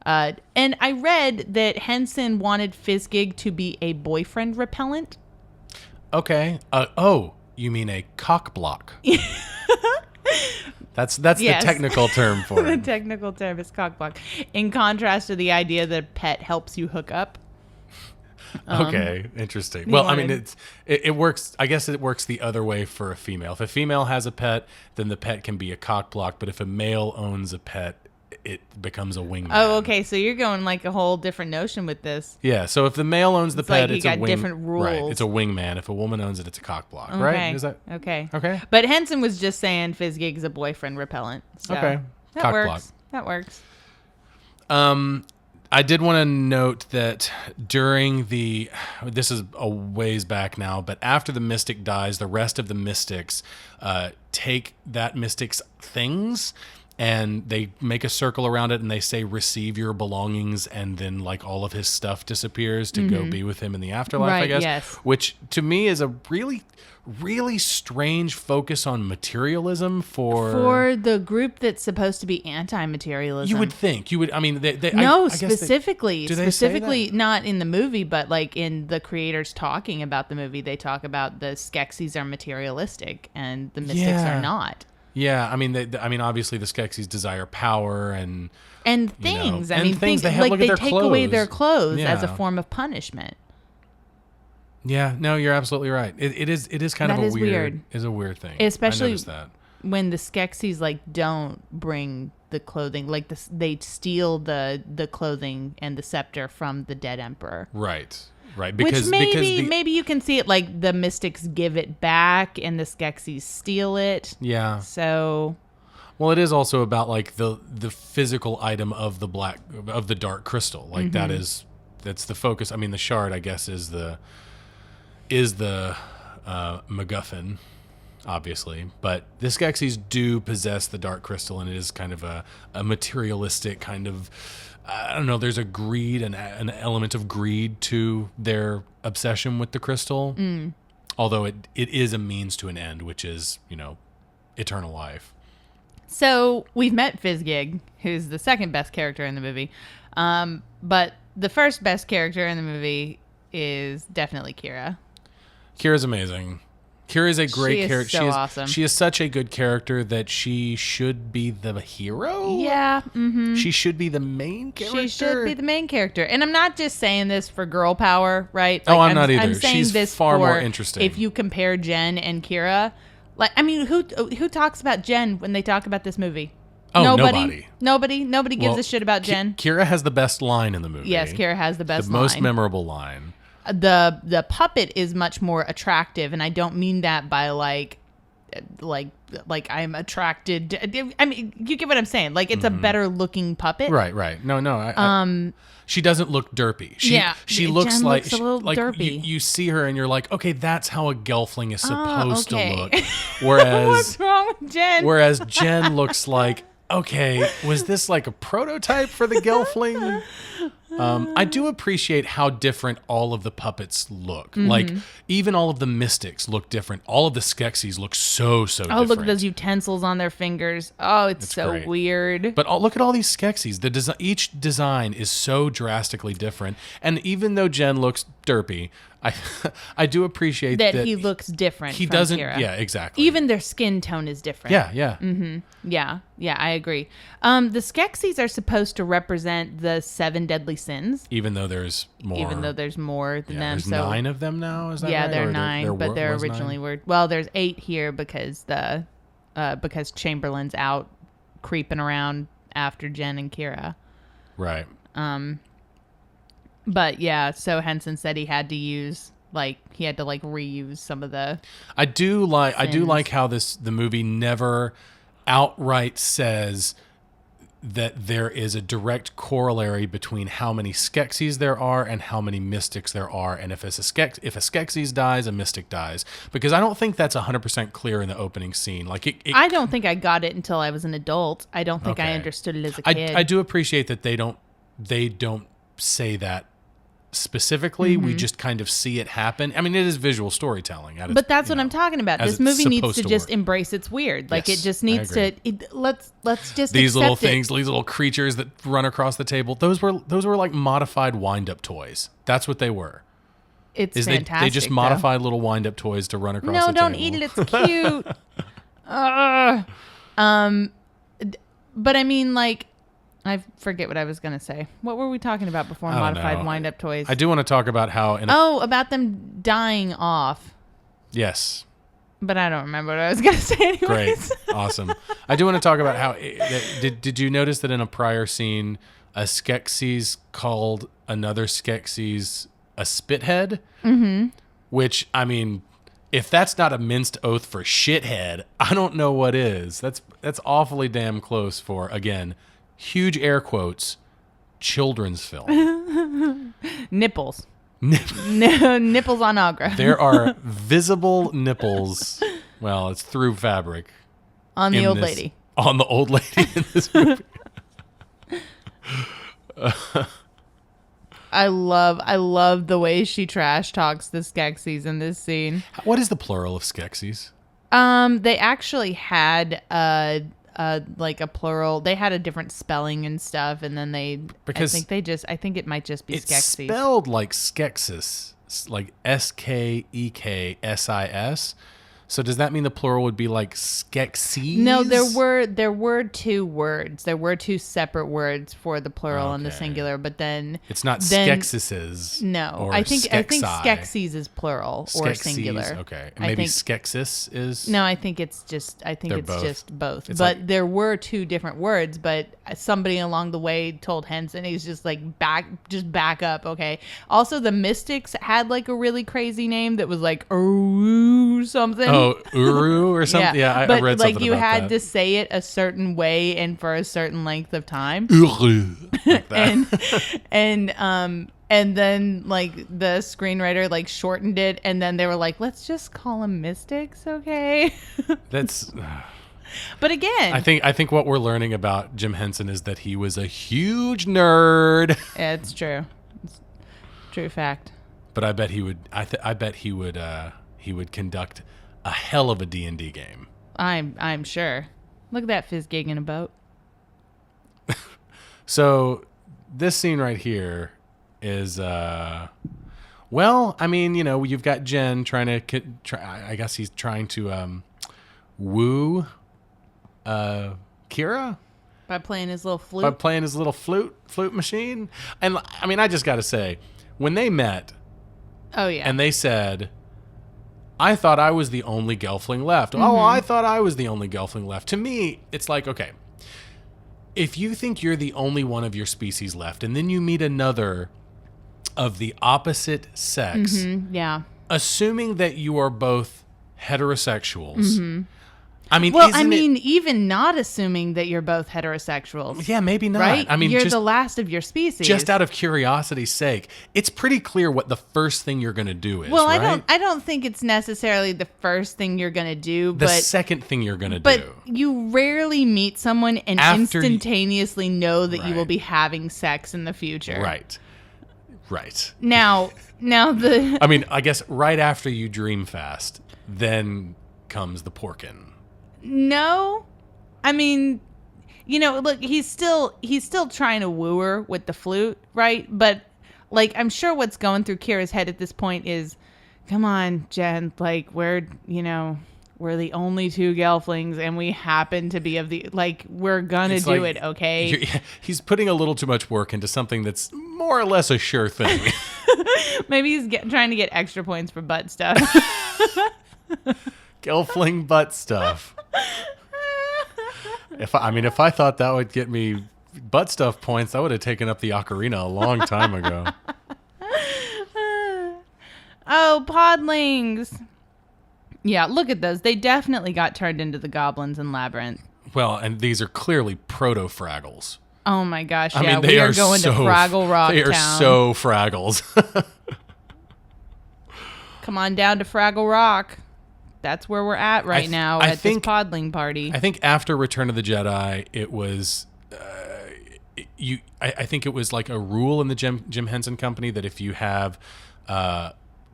And I read that Henson wanted Fizzgig to be a boyfriend repellent. Okay. You mean a cock block? That's yes. The technical term for it. The technical term is cock block. In contrast to the idea that a pet helps you hook up. Okay, interesting. Well, I mean, it works. I guess it works the other way for a female. If a female has a pet, then the pet can be a cock block. But if a male owns a pet, it becomes a wingman. Oh, okay. So you're going like a whole different notion with this. Yeah. So if the male owns the pet, it's a wing. Different rules. Right. It's a wingman. If a woman owns it, it's a cock block. Okay. Right? Is that okay? Okay. But Henson was just saying Fizzgig is a boyfriend repellent. So okay. That cock works. block. That works. I did want to note that this is a ways back now, but after the mystic dies, the rest of the mystics take that mystic's things and they make a circle around it and they say, receive your belongings, and then like all of his stuff disappears to go be with him in the afterlife, I Right, guess. yes. Which to me is a really, really strange focus on materialism For the group that's supposed to be anti-materialism. you would think. You would, I mean, No, I guess specifically. do they say Specifically, that? not in the movie, but like in the creators talking about the movie, they talk about the Skeksis are materialistic and the Mystics Yeah. are not. Yeah, I mean, obviously the Skeksis desire power and And things. I and mean, things. things They have- like look at they their take away their clothes as a Yeah. form of punishment. yeah. No, you're absolutely right. It is kind of That a is weird. is a weird thing. Especially I noticed that. when the Skeksis like don't bring the clothing, like they steal the clothing and the scepter from the dead emperor. Right. Which Because maybe you can see it like the Mystics give it back and the Skeksis steal it. yeah. So Well, it is also about like the physical item of the dark crystal. Like that's the focus. I mean, the shard, I guess, is the MacGuffin, obviously. But the Skeksis do possess the dark crystal, and it is kind of a materialistic kind of. I don't know. There's a greed and an element of greed to their obsession with the crystal. Although it is a means to an end, which is eternal life. So we've met Fizzgig, who's the second best character in the movie. But the first best character in the movie is definitely Kira. Kira's amazing. Kira is a great She is character. so awesome. She is such a good character that she should be the hero. Yeah. Mm-hmm. She should be the main character. She should be the main character. And I'm not just saying this for girl power, right? Oh, I'm not either. I'm saying She's this far for more interesting. If you compare Jen and Kira, like, I mean, who talks about Jen when they talk about this movie? Oh, Nobody gives Well, a shit about Jen. Kira has the best line in the movie. Yes, Kira has the best the most line. memorable line. The puppet is much more attractive, and I don't mean that by like I'm attracted. I mean, you get what I'm saying. Like, it's a better looking puppet. Right. No. She doesn't look derpy. She looks Jen like looks a little derpy. You see her and you're like, okay, that's how a gelfling is supposed okay. to look. Whereas What's wrong with Jen? Whereas Jen looks like, okay, was this like a prototype for the gelfling? I do appreciate how different all of the puppets look. Like, even all of the Mystics look different. All of the Skeksis look so different. Oh, look at those utensils on their fingers. Oh, it's so great. weird. But look at all these Skeksis. Each design is so drastically different. And even though Jen looks derpy, I do appreciate that he looks different. He from doesn't. Kira. Yeah, exactly. Even their skin tone is different. Yeah. Yeah, I agree. The Skeksis are supposed to represent the 7 deadly sins, Even though there's more. even though there's more than them. There's so 9 of them now. Is that right? they're Or 9, but there was originally 9? were. Well, there's 8 here because because Chamberlain's out creeping around after Jen and Kira. Right. But yeah, so Henson said he had to reuse some of the. I do sins. like how the movie never outright says that there is a direct corollary between how many Skeksis there are and how many Mystics there are, and if a Skeksis dies, a Mystic dies, because I don't think that's 100% clear in the opening scene. Like I don't think I got it until I was an adult. I don't think I Okay. understood it as a kid. I do appreciate that they don't say that specifically. We just kind of see it happen. I mean, it is visual storytelling. But that's what I'm talking about. as This movie it's needs supposed to to just work. embrace its weird. Like, Yes, it just I needs to. agree. Let's just These little accept it. things, these little creatures that run across the table. Those were like modified wind-up toys. That's what they were. It's Is fantastic. they just though. modified little wind-up toys to run across No, the don't table. eat it. It's cute. But I mean, like, I forget what I was gonna say. What were we talking about before I don't modified know. wind-up toys? I do want to talk about how About them dying off. yes. But I don't remember what I was gonna say anyways. Great. Awesome. I do want to talk about how did you notice that in a prior scene a Skeksis called another Skeksis a spithead? Mm-hmm. Which, I mean, if that's not a minced oath for shithead, I don't know what is. That's awfully damn close for, again, huge air quotes, children's film. Nipples. Nipples on Agra. There are visible nipples. Well, it's through fabric. On the in old this- lady. on the old lady in this movie. I love the way she trash talks the Skeksis in this scene. What is the plural of Skeksis? They actually had like a plural. They had a different spelling and stuff, and then I think it might just be It's Skeksis. spelled like Skeksis, like Skeksis. So does that mean the plural would be like Skeksis? No, there were two words. There were two separate words for the plural and the singular, but then it's not Skeksises. No, or I think Skeksi. Skeksis is plural or Skeksis, singular. Okay, and maybe Skeksis is. No, I think it's just both. But like, there were two different words. But somebody along the way told Henson, he's just like back up. Okay. Also, the Mystics had like a really crazy name that was like Uru something. Oh, Uru or something. Yeah, I read something about that. But you had to say it a certain way and for a certain length of time. Uru. Like that. And then like the screenwriter like shortened it, and then they were like, let's just call them Mystics, okay? That's. But again, I think what we're learning about Jim Henson is that he was a huge nerd. Yeah, it's true. It's true fact. But I bet he would. I bet he would conduct a hell of a D&D game. I'm sure. Look at that fizz gig in a boat. So this scene right here is well, I mean, you know, you've got Jen trying to I guess he's trying to woo Kira by playing his little flute. By playing his little flute machine. And I mean, I just got to say, when they met, oh yeah, and they said, I thought I was the only Gelfling left. Mm-hmm. Oh, I thought I was the only Gelfling left. To me, it's like, okay, if you think you're the only one of your species left, and then you meet another of the opposite sex, yeah, assuming that you are both heterosexuals, I mean, well, even not assuming that you're both heterosexuals. Yeah, maybe not. Right? I mean, you're just the last of your species. Just out of curiosity's sake, it's pretty clear what the first thing you're going to do is. Well, right? I don't think it's necessarily the first thing you're going to do, the second thing you're going to do. But you rarely meet someone and instantaneously know that you will be having sex in the future. Right. Now the. I mean, I guess right after you dream fast, then comes the porkin. No, I mean, you know, look, he's still trying to woo her with the flute, right? But like, I'm sure what's going through Kira's head at this point is, come on, Jen, like we're the only two Gelflings, and we happen to be we're gonna do it, okay? He's putting a little too much work into something that's more or less a sure thing. Maybe he's trying to get extra points for butt stuff. Gelfling butt stuff. If I thought that would get me butt stuff points, I would have taken up the ocarina a long time ago. Oh, podlings. Yeah, look at those. They definitely got turned into the goblins in Labyrinth. Well, and these are clearly proto-Fraggles. Oh my gosh, I mean, we are going to Fraggle Rock They are Town. so Fraggles. Come on down to Fraggle Rock. That's where we're at now at this podling party. I think after Return of the Jedi, it was I think it was like a rule in the Jim Henson Company that if you have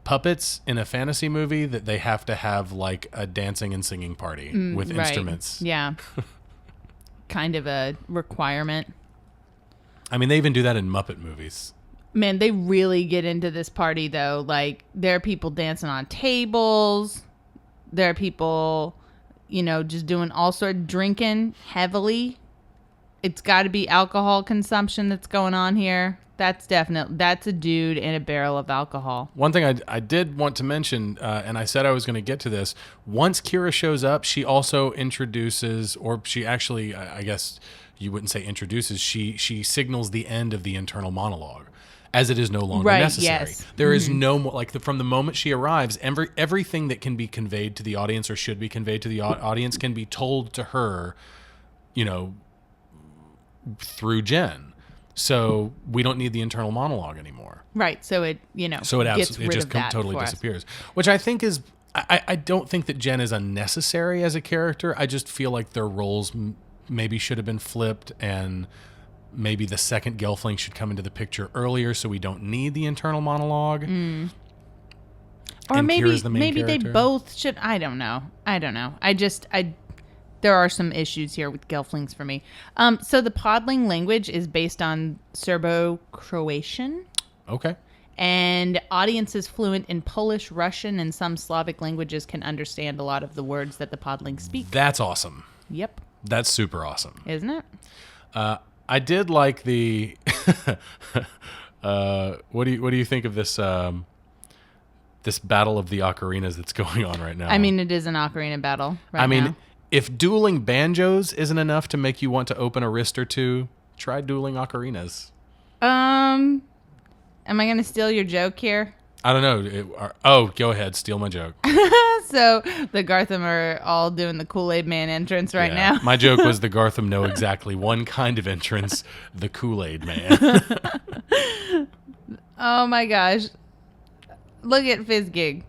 puppets in a fantasy movie, that they have to have like a dancing and singing party with instruments. Yeah, kind of a requirement. I mean, they even do that in Muppet movies. Man, they really get into this party though. Like, there are people dancing on tables. There are people, just doing all sorts, drinking heavily. It's got to be alcohol consumption that's going on here. That's a dude in a barrel of alcohol. One thing I did want to mention, and I said I was going to get to this, once Kira shows up, she also introduces, or she actually, I guess you wouldn't say introduces, she signals the end of the internal monologue, as it is no longer necessary. Yes. There is no more, from the moment she arrives, everything that can be conveyed to the audience or should be conveyed to the audience can be told to her, through Jen. So we don't need the internal monologue anymore. Right. So it just totally disappears, which I think is, I don't think that Jen is unnecessary as a character. I just feel like their roles maybe should have been flipped, and maybe the second Gelfling should come into the picture earlier so we don't need the internal monologue. Or And maybe Kira's the main maybe they character. both should. I don't know. There are some issues here with Gelflings for me. So the Podling language is based on Serbo-Croatian, Okay. and audiences fluent in Polish, Russian, and some Slavic languages can understand a lot of the words that the Podlings speak. That's awesome. Yep, That's super awesome. isn't it? I did like the. What do you think of this? This battle of the ocarinas that's going on right now. I mean, it is an ocarina battle right now. If dueling banjos isn't enough to make you want to open a wrist or two, try dueling ocarinas. Am I going to steal your joke here? I don't know. Go ahead, steal my joke. So the Gartham are all doing the Kool-Aid Man entrance right Yeah. now. My joke was the Gartham know exactly one kind of entrance, the Kool-Aid Man. Oh my gosh. Look at Fizzgig.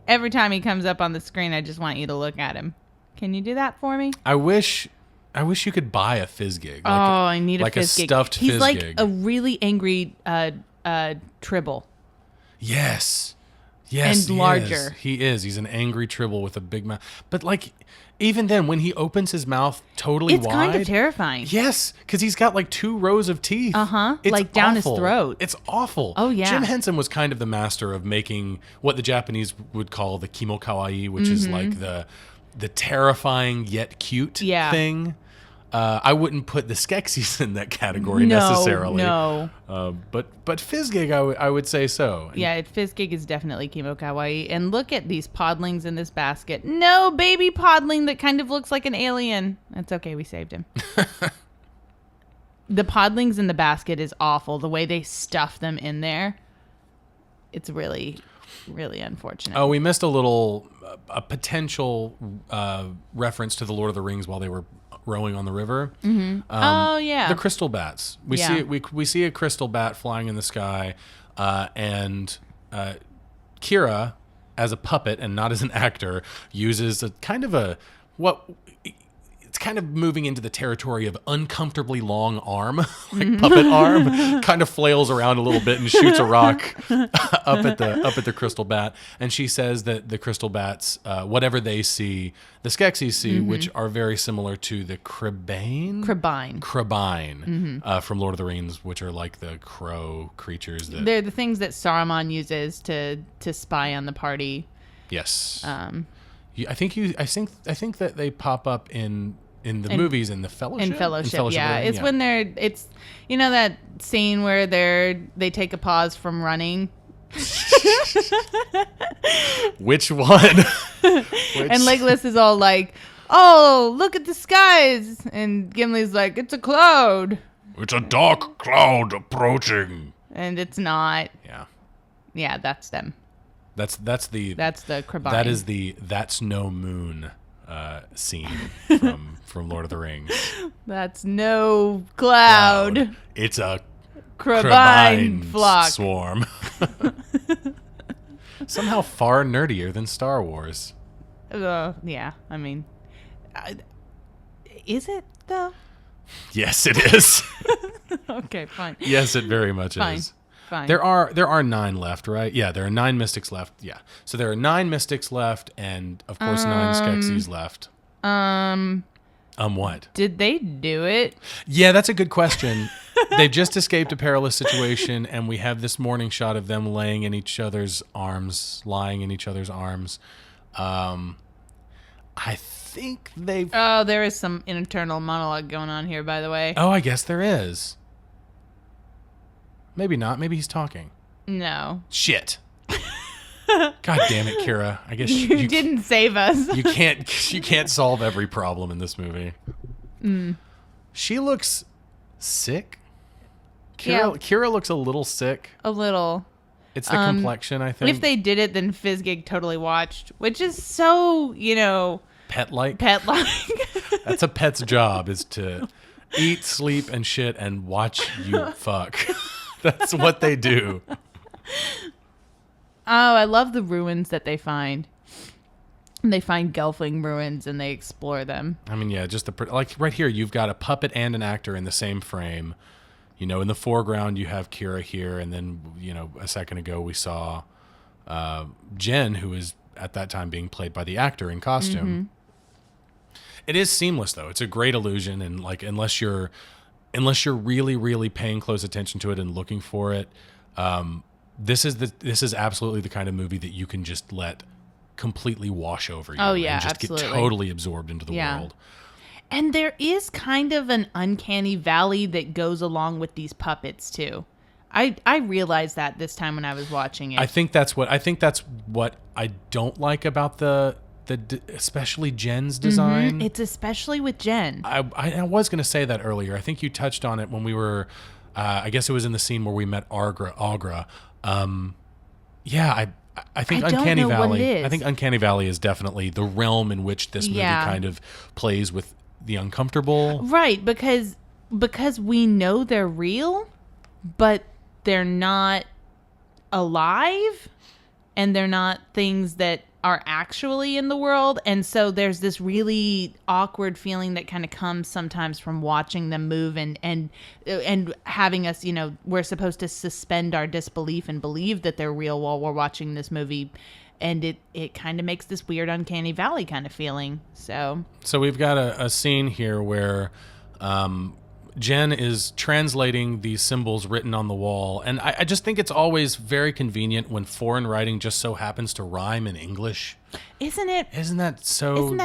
Every time he comes up on the screen, I just want you to look at him. Can you do that for me? I wish you could buy a Fizzgig. I need a like a Fizzgig. stuffed He's Fizzgig. like a really angry Tribble. Yes, And he larger. is. He is. He's an angry Tribble with a big mouth. But like, even then, when he opens his mouth totally It's wide, kind of terrifying. yes, because he's got like 2 rows of teeth. It's like down his awful. throat. It's awful. Oh, yeah. Jim Henson was kind of the master of making what the Japanese would call the kimo kawaii, which is like the terrifying yet cute Yeah. thing. I wouldn't put the Skeksis in that category necessarily. No. But Fizzgig, I would say so. Yeah, Fizzgig is definitely Kimo Kawaii. And look at these podlings in this basket. No, baby podling that kind of looks like an alien. That's okay, we saved him. The podlings in the basket is awful. The way they stuff them in there, it's really, really unfortunate. Oh, we missed a potential reference to the Lord of the Rings while they were rowing on the river. Oh, yeah. The crystal bats. We Yeah. see we see a crystal bat flying in the sky, and Kira, as a puppet and not as an actor, uses a kind of it's kind of moving into the territory of uncomfortably long arm, like puppet arm, kind of flails around a little bit and shoots a rock up at the crystal bat. And she says that the crystal bats, whatever they see, the Skeksis see, which are very similar to the Crabine from Lord of the Rings, which are like the crow creatures that. They're the things that Saruman uses to spy on the party. Yes. I think that they pop up in the movies in the Fellowship. In Fellowship, of the yeah. Ring, It's when it's that scene where they take a pause from running. Which one? And Legolas is all like, "Oh, look at the skies," and Gimli's like, "It's a cloud," It's a dark cloud approaching. and it's not. Yeah. Yeah, that's them. That's the Crabine. that is the That's No Moon scene from Lord of the Rings. That's no cloud. It's a Crabine Crabine flock. swarm. Somehow far nerdier than Star Wars. Yeah, I mean, is it though? Yes, it is. Okay, fine. Yes, it very much Fine. is. Fine. There are 9 left, right? Yeah, there are 9 mystics left. Yeah. So there are 9 mystics left and of course 9 Skeksis left. What? Did they do it? Yeah, that's a good question. They've just escaped a perilous situation, and we have this morning shot of them lying in each other's arms. I think they've... Oh, there is some internal monologue going on here, by the way. Oh, I guess there is. Maybe not. Maybe he's talking. No. Shit. God damn it, Kira. I guess You didn't save us. you can't solve every problem in this movie. She looks sick. Kira looks a little sick. A little. It's the complexion, I think. If they did it, then Fizzgig totally watched, which is so, pet-like. pet-like. That's a pet's job, is to eat, sleep, and shit and watch you fuck. That's what they do. Oh, I love the ruins that they find. And they find Gelfling ruins and they explore them. I mean, yeah, just like right here, you've got a puppet and an actor in the same frame. You know, in the foreground, you have Kira here, and then, you know, a second ago we saw Jen, who is at that time being played by the actor in costume. It is seamless, though. It's a great illusion, and like unless you're really, really paying close attention to it and looking for it, this is absolutely the kind of movie that you can just let completely wash over you. Oh, yeah, and just absolutely. get totally absorbed into the world. And there is kind of an uncanny valley that goes along with these puppets too. I realized that this time when I was watching it. I think that's what I don't like about the especially Jen's design. It's especially with Jen. I was going to say that earlier. I think you touched on it when we were. I guess it was in the scene where we met Aughra. I think I don't Uncanny know Valley. what it is. I think Uncanny Valley is definitely the realm in which this movie kind of plays with the uncomfortable. Right, because we know they're real, but they're not alive, and they're not things that are actually in the world. And so there's this really awkward feeling that kind of comes sometimes from watching them move and having us, you know, we're supposed to suspend our disbelief and believe that they're real while we're watching this movie. And it kind of makes this weird uncanny valley kind of feeling. So we've got a scene here where Jen is translating these symbols written on the wall. And I just think it's always very convenient when foreign writing just so happens to rhyme in English. Isn't that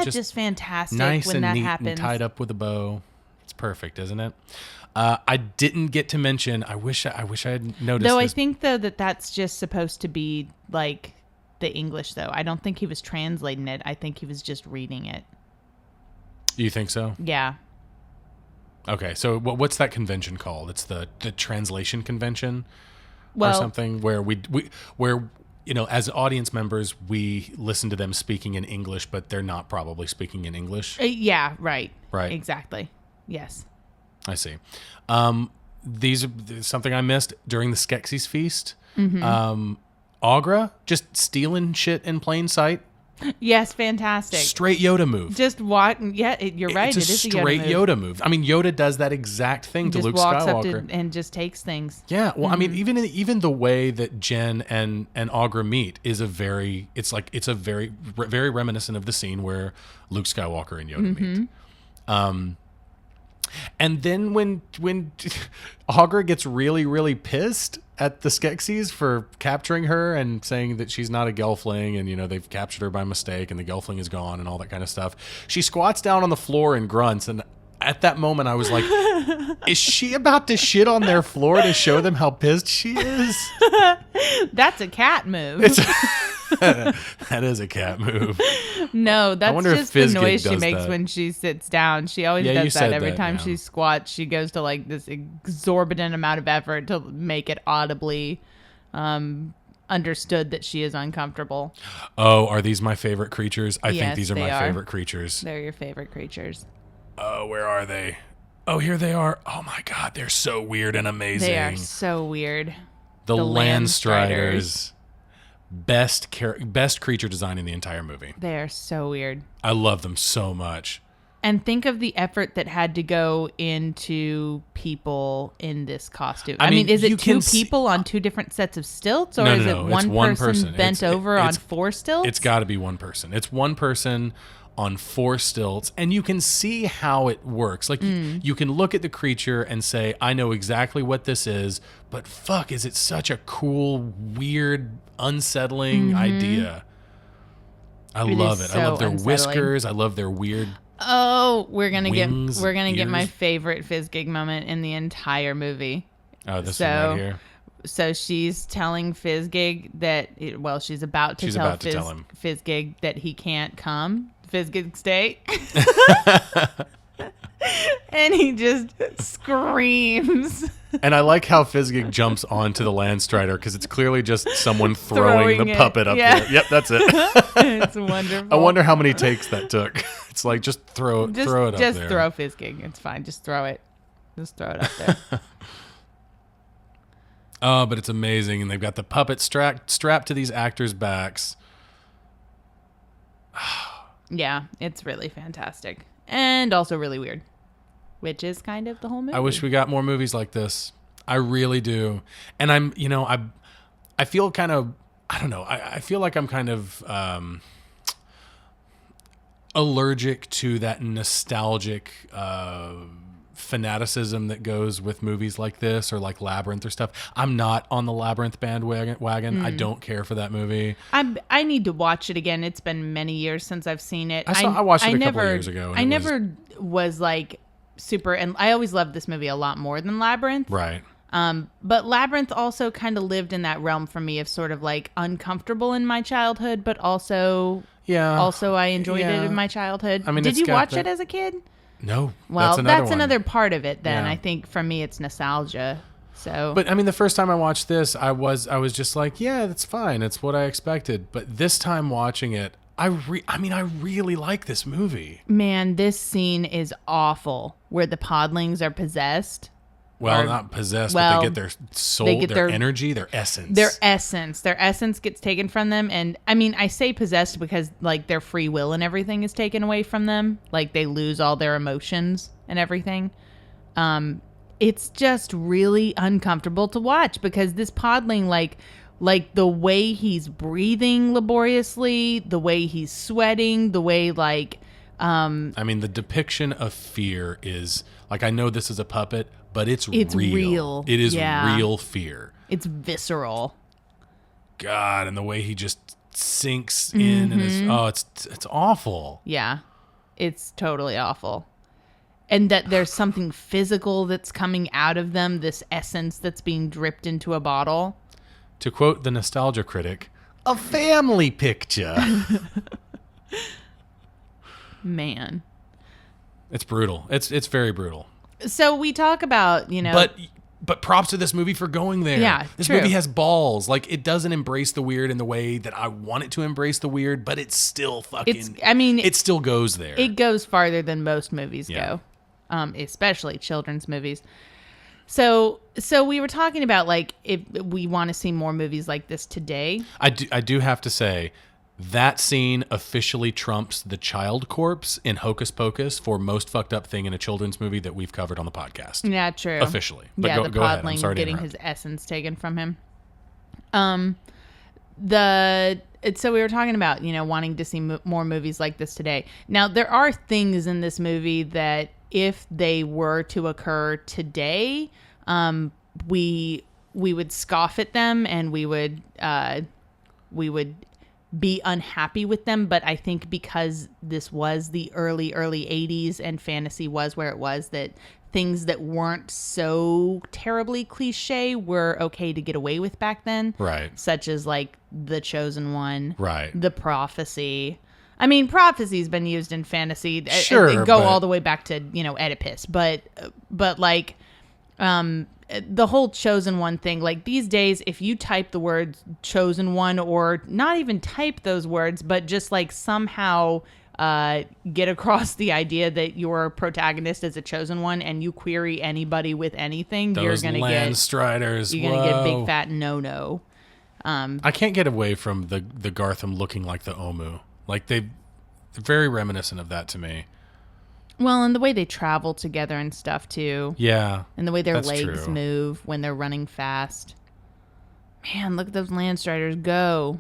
just fantastic nice when and that neat happens? And tied up with a bow. It's perfect, isn't it? I didn't get to mention, I wish I had noticed Though this. I think, though, that's just supposed to be like the English, though. I don't think he was translating it. I think he was just reading it. You think so? Yeah. Okay, so what's that convention called? It's the translation convention, or something where where you know, as audience members we listen to them speaking in English, but they're not probably speaking in English. Yeah, right. Right. Exactly. Yes. I see. These are something I missed during the Skeksis feast. Aughra just stealing shit in plain sight. Yes, fantastic. Straight Yoda move. Just walk. Yeah, you're right. It's a straight Yoda move. I mean, Yoda does that exact thing to Luke Skywalker. Skywalker. Up and just takes things. Yeah. Well, I mean, even the way that Jen and Aughra meet is a very very reminiscent of the scene where Luke Skywalker and Yoda meet. And then when Aughra gets really, really pissed at the Skeksis for capturing her and saying that she's not a Gelfling, and, you know, they've captured her by mistake and the Gelfling is gone and all that kind of stuff, she squats down on the floor and grunts. And at that moment I was like, is she about to shit on their floor to show them how pissed she is? That's a cat move. That is a cat move. No, that's just the noise she makes that when she sits down. She always does that every time she squats. She goes to like this exorbitant amount of effort to make it audibly understood that she is uncomfortable. Oh, are these my favorite creatures? I think Yes, these are they my are. favorite creatures. They're your favorite creatures. Oh, where are they? Oh, here they are. Oh my God, they're so weird and amazing. They are so weird. The Landstriders. Best creature design in the entire movie. They are so weird. I love them so much. And think of the effort that had to go into people in this costume. I mean, is it two people on two different sets of stilts, or is it one person bent over on four stilts? It's got to be one person. It's one person on four stilts, and you can see how it works. Like you can look at the creature and say, I know exactly what this is, but fuck, is it such a cool, weird, unsettling idea. I love it. So I love their unsettling. Whiskers. I love their weird we're gonna wings, get my ears. favorite Fizzgig moment in the entire movie. Oh, this one right here. So she's telling Fizzgig that she's about to tell him Fizzgig that he can't come. Fizzgig stay. And he just screams. And I like how Fizzgig jumps onto the Landstrider because it's clearly just someone throwing the puppet up there. Yep, that's it. It's wonderful. I wonder how many takes that took. It's like just throw it up there. Just throw Fizzgig. It's fine. Just throw it. Just throw it up there. Oh, but it's amazing. And they've got the puppet strapped to these actors' backs. Yeah, it's really fantastic. And also really weird, which is kind of the whole movie. I wish we got more movies like this. I really do. And I feel kind of, I don't know, I feel like I'm kind of allergic to that nostalgic fanaticism that goes with movies like this or like Labyrinth or stuff. I'm not on the Labyrinth bandwagon. I don't care for that movie. I need to watch it again. It's been many years since I've seen it. I watched it a couple of years ago. I never was like super, and I always loved this movie a lot more than Labyrinth. Right. But Labyrinth also kind of lived in that realm for me of sort of like uncomfortable in my childhood, but also I enjoyed it in my childhood. I mean, did you watch it as a kid? No. Well, that's another part of it then. Yeah. I think for me it's nostalgia. So, but I mean, the first time I watched this, I was just like, yeah, that's fine. It's what I expected. But this time watching it, I really like this movie. Man, this scene is awful where the podlings are possessed. Well, not possessed, but they get their soul, their energy, their essence. Their essence gets taken from them. And I mean, I say possessed because like their free will and everything is taken away from them. Like they lose all their emotions and everything. It's just really uncomfortable to watch because this podling, like the way he's breathing laboriously, the way he's sweating, the way I mean, the depiction of fear is like, I know this is a puppet, but it's real. It is real fear. It's visceral. God, and the way he just sinks in and it's awful. Yeah. It's totally awful. And that there's something physical that's coming out of them, this essence that's being dripped into a bottle. To quote the nostalgia critic, a family picture. Man. It's brutal. It's very brutal. So we talk about, But props to this movie for going there. Yeah, this true. movie has balls. Like, it doesn't embrace the weird in the way that I want it to embrace the weird, but it's still fucking... it still goes there. It goes farther than most movies go, especially children's movies. So we were talking about, like, if we want to see more movies like this today. I do have to say... That scene officially trumps the child corpse in Hocus Pocus for most fucked up thing in a children's movie that we've covered on the podcast. Yeah, true. Officially. But go ahead. I'm sorry getting his essence taken from him. So we were talking about, wanting to see more movies like this today. Now, there are things in this movie that if they were to occur today, we would scoff at them and we would be unhappy with them, but I think because this was the early 80s and fantasy was where it was, that things that weren't so terribly cliche were okay to get away with back then. Right. Such as like The Chosen One. Right. The Prophecy. I mean, prophecy's been used in fantasy. Sure. All the way back to, Oedipus, but like, the whole Chosen One thing, like these days, if you type the word Chosen One or not even type those words, but just like somehow get across the idea that your protagonist is a chosen one and you query anybody with anything, you're going to get a big fat no. I can't get away from the Gartham looking like the Omu. Like they're very reminiscent of that to me. Well, and the way they travel together and stuff, too. Yeah. And the way their legs move when they're running fast. Man, look at those Landstriders go.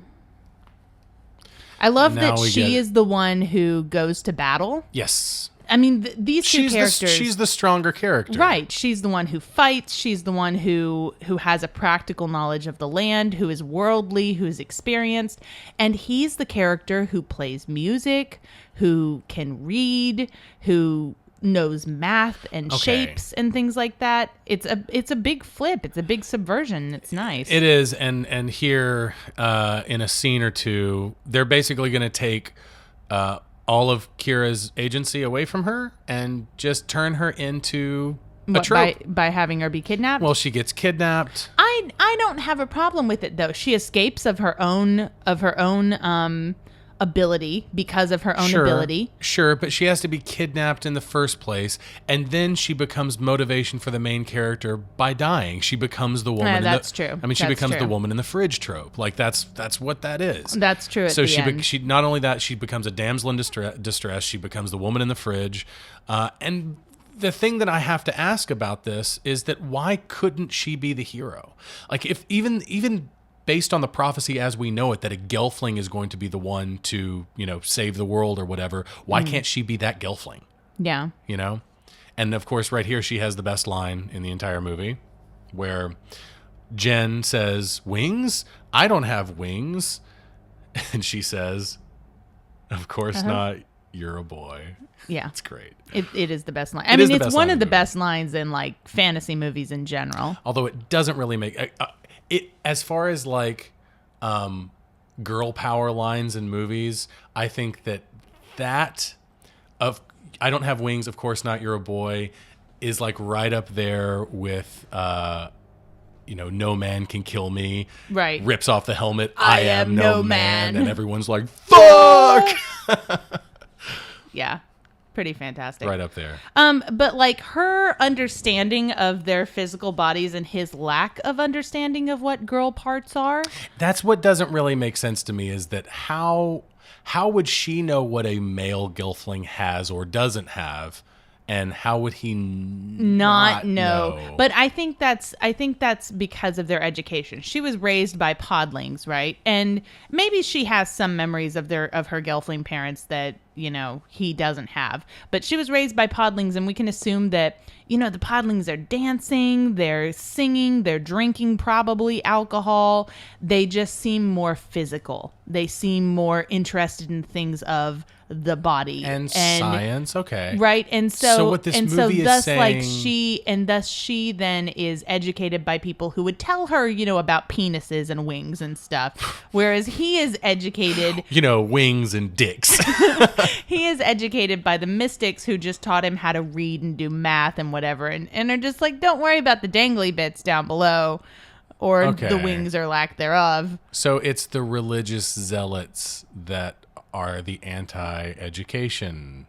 I love that she is the one who goes to battle. Yes. I mean, these two characters... She's the stronger character. Right. She's the one who fights. She's the one who has a practical knowledge of the land, who is worldly, who's experienced. And he's the character who plays music, who can read, who knows math and shapes and things like that. It's a big flip. It's a big subversion. It's nice. It is. And here in a scene or two, they're basically going to take... all of Kira's agency away from her and just turn her into a trope. By having her be kidnapped? Well, she gets kidnapped. I don't have a problem with it though. She escapes of her own ability because of her own Sure, ability. Sure, but she has to be kidnapped in the first place, and then she becomes motivation for the main character by dying. She becomes the woman. That's true. I mean, she That's becomes the true. woman in the fridge trope. Like that's what that is. That's true. At So the end. she not only that, she becomes a damsel in distress. She becomes the woman in the fridge, and the thing that I have to ask about this is that why couldn't she be the hero? Like if even based on the prophecy as we know it, that a Gelfling is going to be the one to, save the world or whatever, why can't she be that Gelfling? Yeah. And of course, right here, she has the best line in the entire movie where Jen says, "Wings? I don't have wings." And she says, "Of course not. You're a boy." Yeah. It's great. It is the best line. It is the it's best one line of in the the best lines in like fantasy movies in general. Although it doesn't really make it as far as like girl power lines in movies. I think that of "I don't have wings, of course not, you're a boy" is like right up there with "No man can kill me." Right. Rips off the helmet. I am no man, and everyone's like, "Fuck!" Yeah. Pretty fantastic. Right up there. But like her understanding of their physical bodies and his lack of understanding of what girl parts are. That's what doesn't really make sense to me, is that how would she know what a male Gelfling has or doesn't have, and how would he not know? But I think that's because of their education. She was raised by podlings, right? And maybe she has some memories of her Gelfling parents that he doesn't have. But she was raised by podlings, and we can assume that the podlings are dancing, they're singing, they're drinking probably alcohol. They just seem more physical. They seem more interested in things of the body and science. Okay, right. And so what this movie is saying, she then is educated by people who would tell her about penises and wings and stuff, whereas he is educated wings and dicks. he is educated by the mystics who just taught him how to read and do math and whatever, and are just like, don't worry about the dangly bits down below or the wings or lack thereof. So it's the religious zealots that are the anti-education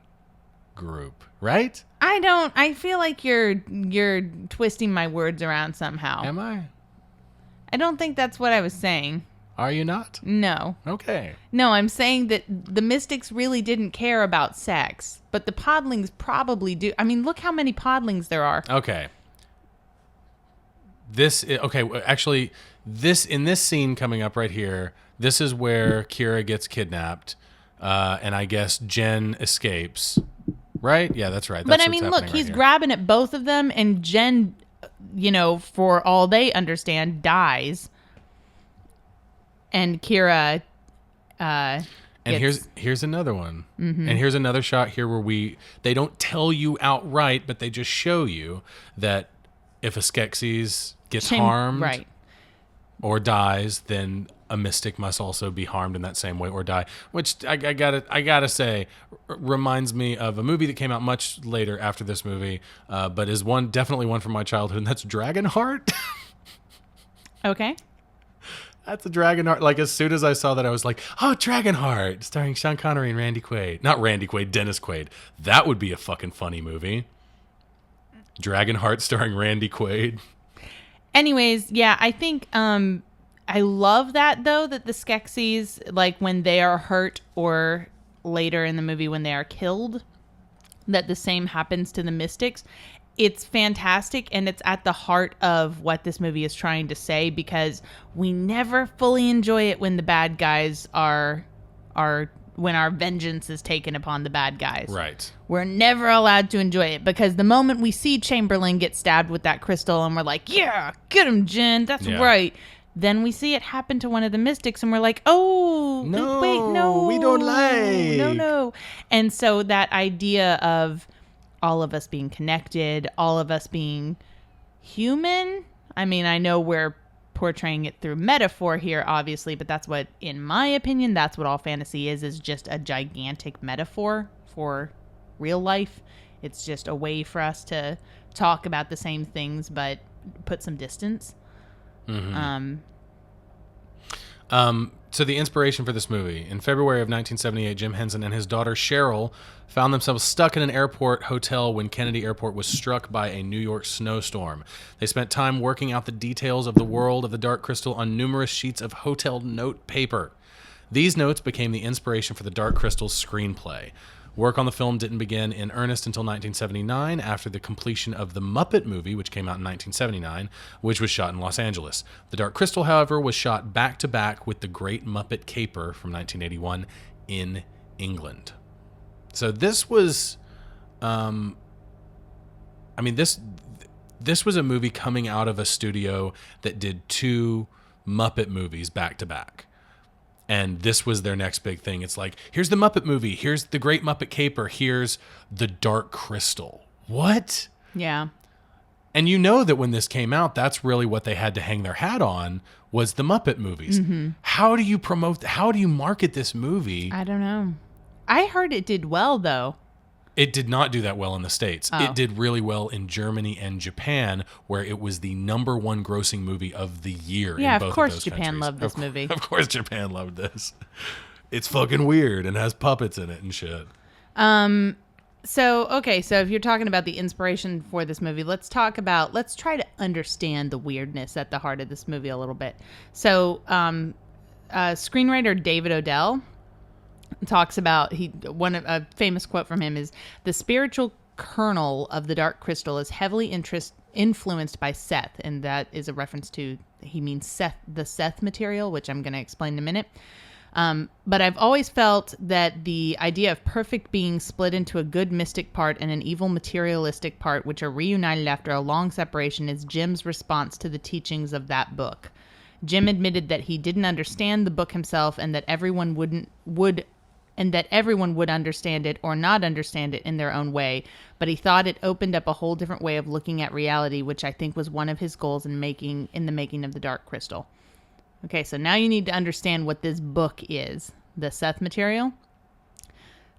group, right? I feel like you're twisting my words around somehow. Am I? I don't think that's what I was saying. Are you not? No. Okay. No, I'm saying that the mystics really didn't care about sex, but the podlings probably do. I mean, look how many podlings there are. Okay. Actually, in this scene coming up right here, this is where Kira gets kidnapped, and I guess Jen escapes. Right? Yeah, that's right. But I mean, look, he's grabbing at both of them, and Jen, for all they understand, dies. And Kira and here's another one. Mm-hmm. And here's another shot here where they don't tell you outright, but they just show you that if a Skeksis gets harmed, right, or dies, then a mystic must also be harmed in that same way or die. Which I gotta say reminds me of a movie that came out much later after this movie, but is definitely one from my childhood, and that's Dragonheart. Okay. That's a Dragonheart. Like, as soon as I saw that, I was like, oh, Dragonheart, starring Sean Connery and Randy Quaid. Not Randy Quaid, Dennis Quaid. That would be a fucking funny movie. Dragonheart starring Randy Quaid. Anyways, yeah, I think I love that, though, that the Skeksis, like, when they are hurt or later in the movie when they are killed, that the same happens to the mystics. It's fantastic, and it's at the heart of what this movie is trying to say, because we never fully enjoy it when the bad guys are when our vengeance is taken upon the bad guys. Right. We're never allowed to enjoy it, because the moment we see Chamberlain get stabbed with that crystal and we're like, yeah, get him, Jen, that's right. Then we see it happen to one of the mystics and we're like, oh, no, wait, no. We don't like. No. And so that idea of all of us being connected, all of us being human. I mean, I know we're portraying it through metaphor here, obviously, but that's what, in my opinion, that's what all fantasy is just a gigantic metaphor for real life. It's just a way for us to talk about the same things, but put some distance. Mm-hmm. So the inspiration for this movie, in February of 1978, Jim Henson and his daughter Cheryl found themselves stuck in an airport hotel when Kennedy Airport was struck by a New York snowstorm. They spent time working out the details of the world of the Dark Crystal on numerous sheets of hotel note paper. These notes became the inspiration for the Dark Crystal's screenplay. Work on the film didn't begin in earnest until 1979, after the completion of The Muppet Movie, which came out in 1979, which was shot in Los Angeles. The Dark Crystal, however, was shot back-to-back with The Great Muppet Caper from 1981 in England. So this was, this was a movie coming out of a studio that did 2 Muppet movies back-to-back. And this was their next big thing. It's like, here's the Muppet Movie, here's the Great Muppet Caper, here's the Dark Crystal. What? Yeah. And you know that when this came out, that's really what they had to hang their hat on, was the Muppet movies. Mm-hmm. How do you market this movie? I don't know. I heard it did well, though. It did not do that well in the States. Oh. It did really well in Germany and Japan, where it was the #1 grossing movie of the year. Yeah, in both of course of those Japan countries. loved this movie. Of course Japan loved this. It's fucking weird and has puppets in it and shit. So if you're talking about the inspiration for this movie, let's try to understand the weirdness at the heart of this movie a little bit. So, screenwriter David Odell talks about, a famous quote from him is, "The spiritual kernel of the Dark Crystal is heavily influenced by Seth," and that is a reference to, he means Seth, the Seth material, which I'm going to explain in a minute. But I've always felt that the idea of perfect being split into a good mystic part and an evil materialistic part, which are reunited after a long separation, is Jim's response to the teachings of that book. Jim admitted that he didn't understand the book himself, and that everyone would understand it or not understand it in their own way, but he thought it opened up a whole different way of looking at reality, which I think was one of his goals in the making of the Dark Crystal. Okay, so now you need to understand what this book is. The Seth material.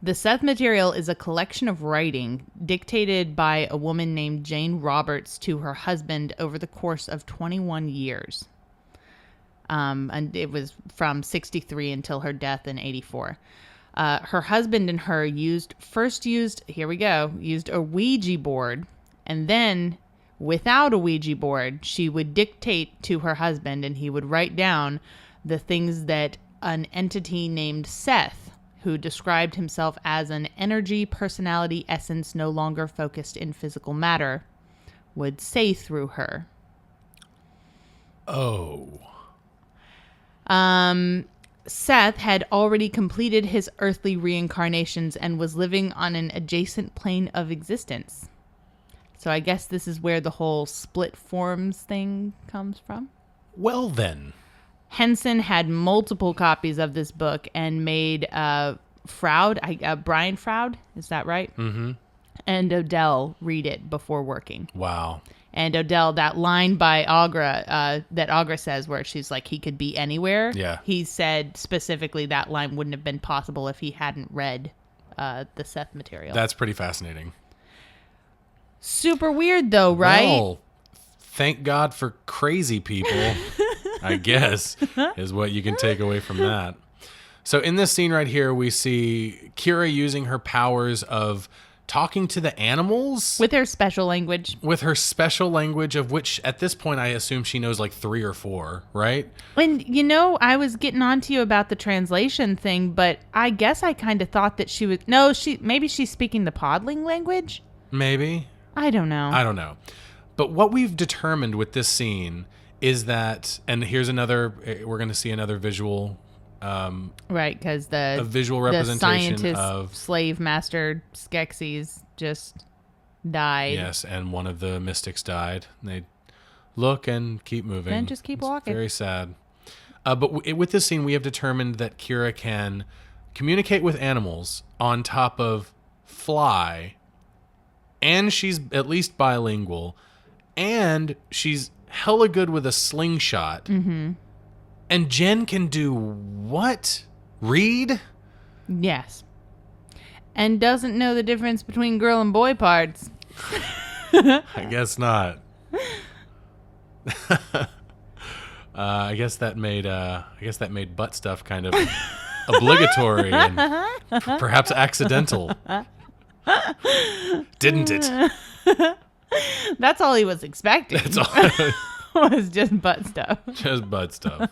The Seth material is a collection of writing dictated by a woman named Jane Roberts to her husband over the course of 21 years. And it was from 1963 until her death in 1984. Her husband and her used a Ouija board, and then without a Ouija board, she would dictate to her husband, and he would write down the things that an entity named Seth, who described himself as an energy, personality, essence no longer focused in physical matter, would say through her. Oh. Seth had already completed his earthly reincarnations and was living on an adjacent plane of existence. So I guess this is where the whole split forms thing comes from. Well then. Henson had multiple copies of this book and made Brian Froud, is that right? Mm-hmm. And Odell read it before working. Wow. And Odell, that line by Agra, that Agra says where she's like, he could be anywhere. Yeah. He said specifically that line wouldn't have been possible if he hadn't read the Seth material. That's pretty fascinating. Super weird though, right? Well, thank God for crazy people, I guess, is what you can take away from that. So in this scene right here, we see Kira using her powers of talking to the animals. With her special language. With her special language, of which at this point I assume she knows like 3 or 4, right? And, I was getting on to you about the translation thing, but I guess I kind of thought that she would... No, maybe she's speaking the Podling language? Maybe. I don't know. But what we've determined with this scene is that... And here's another... We're going to see another visual... right, because a visual representation scientist, of slave master Skeksis just died. Yes, and one of the mystics died. They look and keep moving. And just keep walking. Very sad. But with this scene, we have determined that Kira can communicate with animals on top of fly, and she's at least bilingual, and she's hella good with a slingshot. Mm-hmm. And Jen can do what? Read? Yes. And doesn't know the difference between girl and boy parts. I guess not. I guess that made butt stuff kind of obligatory and perhaps accidental. Didn't it? That's all he was expecting. That's all. Was just butt stuff. Just butt stuff.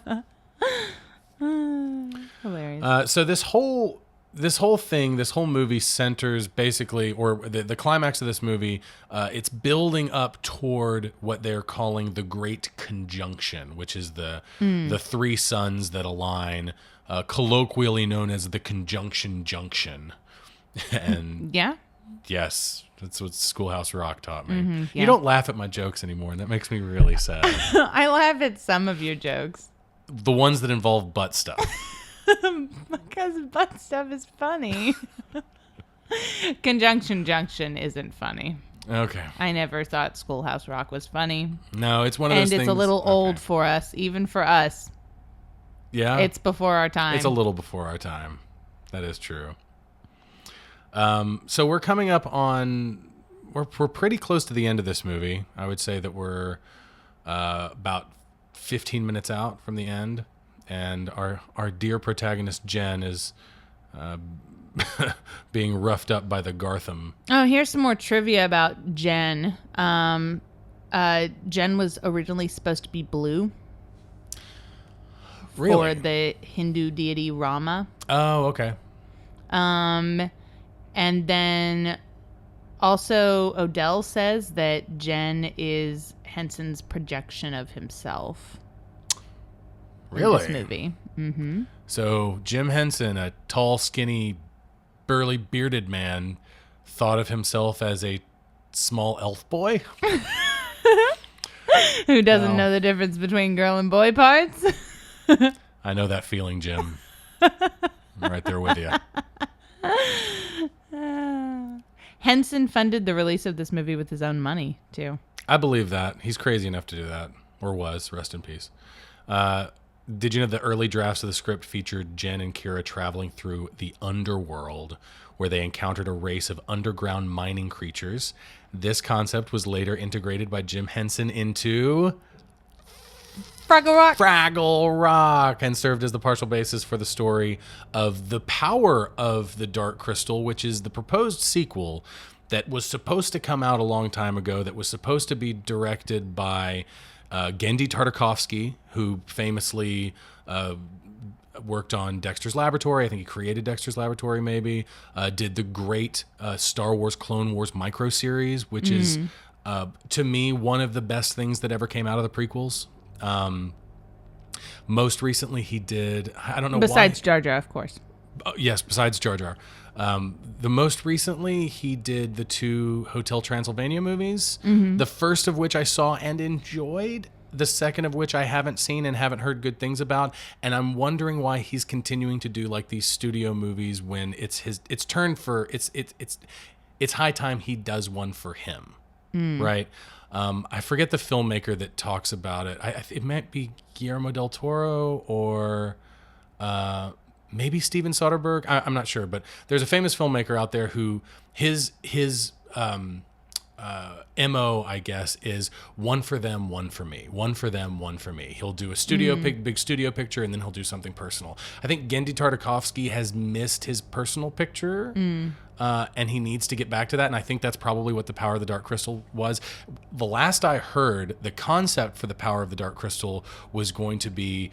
Hilarious. So this whole movie centers basically, or the climax of this movie, it's building up toward what they're calling the Great Conjunction, which is the three suns that align, colloquially known as the Conjunction Junction. And yeah. Yes, that's what Schoolhouse Rock taught me. Yeah. You don't laugh at my jokes anymore, and that makes me really sad. I laugh at some of your jokes. The ones that involve butt stuff. Because butt stuff is funny. Conjunction Junction isn't funny. Okay. I never thought Schoolhouse Rock was funny. No, it's one of those things. And it's a little old for us, even for us. Yeah. It's before our time. It's a little before our time. That is true. So we're coming up on, we're pretty close to the end of this movie. I would say that we're about 15 minutes out from the end, and our dear protagonist Jen is being roughed up by the Gartham. Oh, here's some more trivia about Jen. Jen was originally supposed to be blue. Really? For the Hindu deity Rama. Oh, okay. And then also Odell says that Jen is Henson's projection of himself. Really? In this movie. Mm-hmm. So Jim Henson, a tall, skinny, burly, bearded man, thought of himself as a small elf boy? Who doesn't know the difference between girl and boy parts? I know that feeling, Jim. I'm right there with you. Henson funded the release of this movie with his own money, too. I believe that. He's crazy enough to do that. Or was. Rest in peace. Did you know the early drafts of the script featured Jen and Kira traveling through the underworld, where they encountered a race of underground mining creatures? This concept was later integrated by Jim Henson into Fraggle Rock, and served as the partial basis for the story of The Power of the Dark Crystal, which is the proposed sequel that was supposed to come out a long time ago, that was supposed to be directed by Genndy Tartakovsky, who famously worked on Dexter's Laboratory. I think he created Dexter's Laboratory, maybe. Did the great Star Wars Clone Wars micro-series, which is, to me, one of the best things that ever came out of the prequels. Most recently he did, I don't know besides Jar Jar, of course. Yes, besides Jar Jar. The most recently he did the 2 Hotel Transylvania movies, the first of which I saw and enjoyed, the second of which I haven't seen and haven't heard good things about, and I'm wondering why he's continuing to do like these studio movies when it's high time he does one for him. Right? I forget the filmmaker that talks about it. It might be Guillermo del Toro or maybe Steven Soderbergh. I'm not sure, but there's a famous filmmaker out there who his MO, I guess, is one for them, one for me. One for them, one for me. He'll do a big studio picture, and then he'll do something personal. I think Genndy Tartakovsky has missed his personal picture, and he needs to get back to that, and I think that's probably what The Power of the Dark Crystal was. The last I heard, the concept for The Power of the Dark Crystal was going to be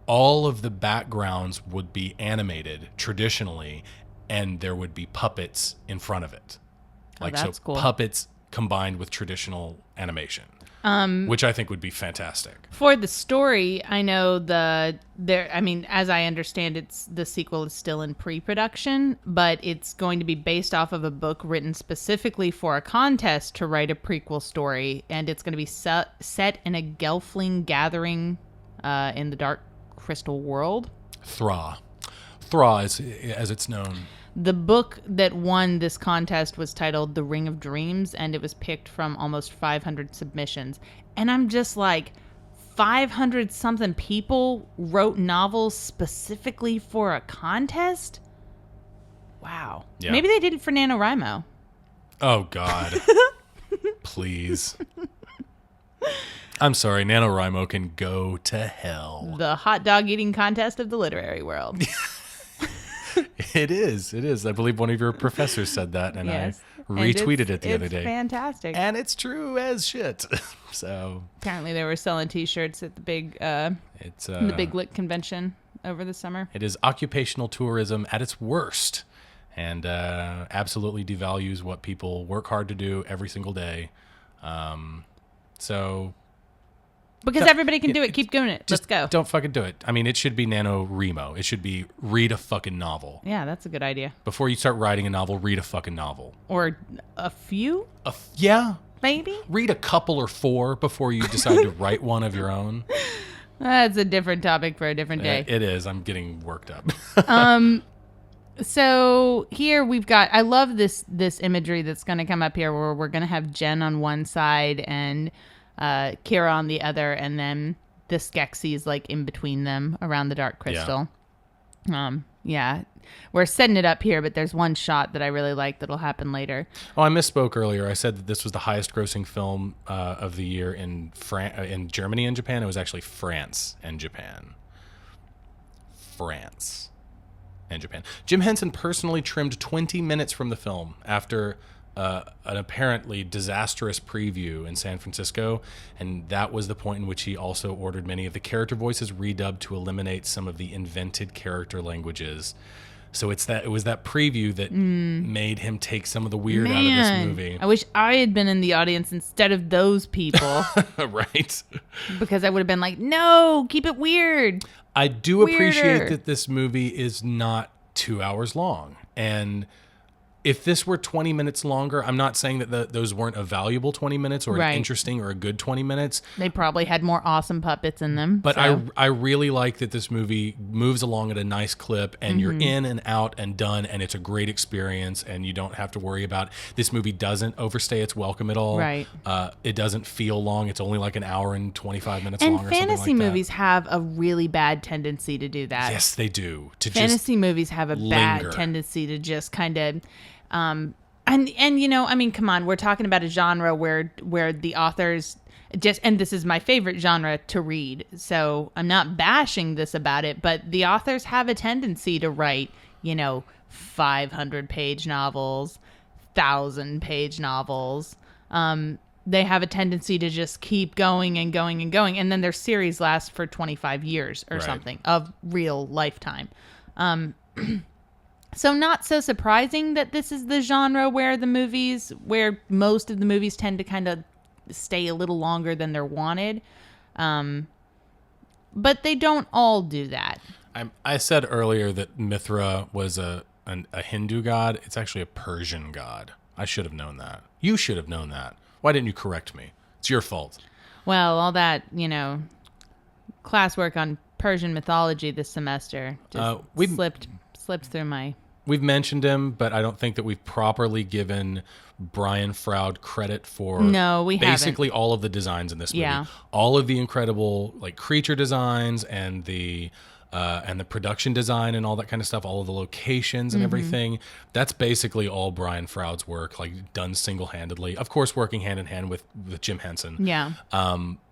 all of the backgrounds would be animated traditionally, and there would be puppets in front of it. That's cool. Puppets combined with traditional animation, which I think would be fantastic. For the story, I know as I understand it, the sequel is still in pre-production, but it's going to be based off of a book written specifically for a contest to write a prequel story, and it's going to be set in a Gelfling gathering in the Dark Crystal world. Thra, as it's known. The book that won this contest was titled The Ring of Dreams, and it was picked from almost 500 submissions. And I'm just like, 500-something people wrote novels specifically for a contest? Wow. Yeah. Maybe they did it for NaNoWriMo. Oh, God. Please. I'm sorry, NaNoWriMo can go to hell. The hot dog eating contest of the literary world. It is. I believe one of your professors said that, and Yes. I retweeted it the other It's day. fantastic. And it's true as shit. So Apparently, they were selling T-shirts at the big Lit convention over the summer. it is occupational tourism at its worst, and absolutely devalues what people work hard to do every single day. So Because No, everybody can do it. Keep doing it. Let's just go. don't fucking do it. I mean, it should be NaNoWriMo. It should be read a fucking novel. Yeah, that's a good idea. Before you start writing a novel, read a fucking novel. Or a few, Yeah, maybe. read a couple or four before you decide to write one of your own. That's a different topic for a different day. It is. I'm getting worked up. So here we've got. I love this imagery that's going to come up here, where we're going to have Jen on one side and Kira on the other, and then the Skeksis like in between them around the Dark Crystal. Yeah, we're setting it up here, but there's one shot that I really like that'll happen later. Oh, I misspoke earlier. I said that this was the highest-grossing film of the year in in Germany and Japan. It was actually France and Japan. France and Japan. Jim Henson personally trimmed 20 minutes from the film after an apparently disastrous preview in San Francisco, and that was the point in which he also ordered many of the character voices redubbed to eliminate some of the invented character languages. So it was that preview that made him take some of the weird out of this movie. I wish I had been in the audience instead of those people, Right? because I would have been like, no, keep it weird. I do appreciate Weirder. that this movie is not 2 hours long. And if this were 20 minutes longer, I'm not saying that those weren't a valuable 20 minutes or Right. an interesting or a good 20 minutes. They probably had more awesome puppets in them. But so. I really like that this movie moves along at a nice clip, and you're in and out and done, and it's a great experience, and you don't have to worry about this movie doesn't overstay its welcome at all. Right. It doesn't feel long. It's only like an hour and 25 minutes And long or something fantasy like that. movies have a really bad tendency to do that. Yes, they do. To just Fantasy movies have a bad linger. tendency to just kind of and you know, I mean, come on, we're talking about a genre where the authors just, and this is my favorite genre to read, so I'm not bashing this about it, but the authors have a tendency to write, 500-page novels, 1,000-page novels. They have a tendency to just keep going and going and going, and then their series lasts for 25 years or Right. something of real lifetime. So not so surprising that this is the genre where most of the movies tend to kind of stay a little longer than they're wanted. But they don't all do that. I said earlier that Mithra was a Hindu god. It's actually a Persian god. I should have known that. You should have known that. Why didn't you correct me? It's your fault. Well, all that, classwork on Persian mythology this semester just slipped through my... We've mentioned him, but I don't think that we've properly given Brian Froud credit for No, we basically all of the designs in this movie. Yeah. All of the incredible creature designs and the production design and all that kind of stuff, all of the locations and everything. That's basically all Brian Froud's work, done single-handedly. Of course, working hand in hand with Jim Henson. Yeah.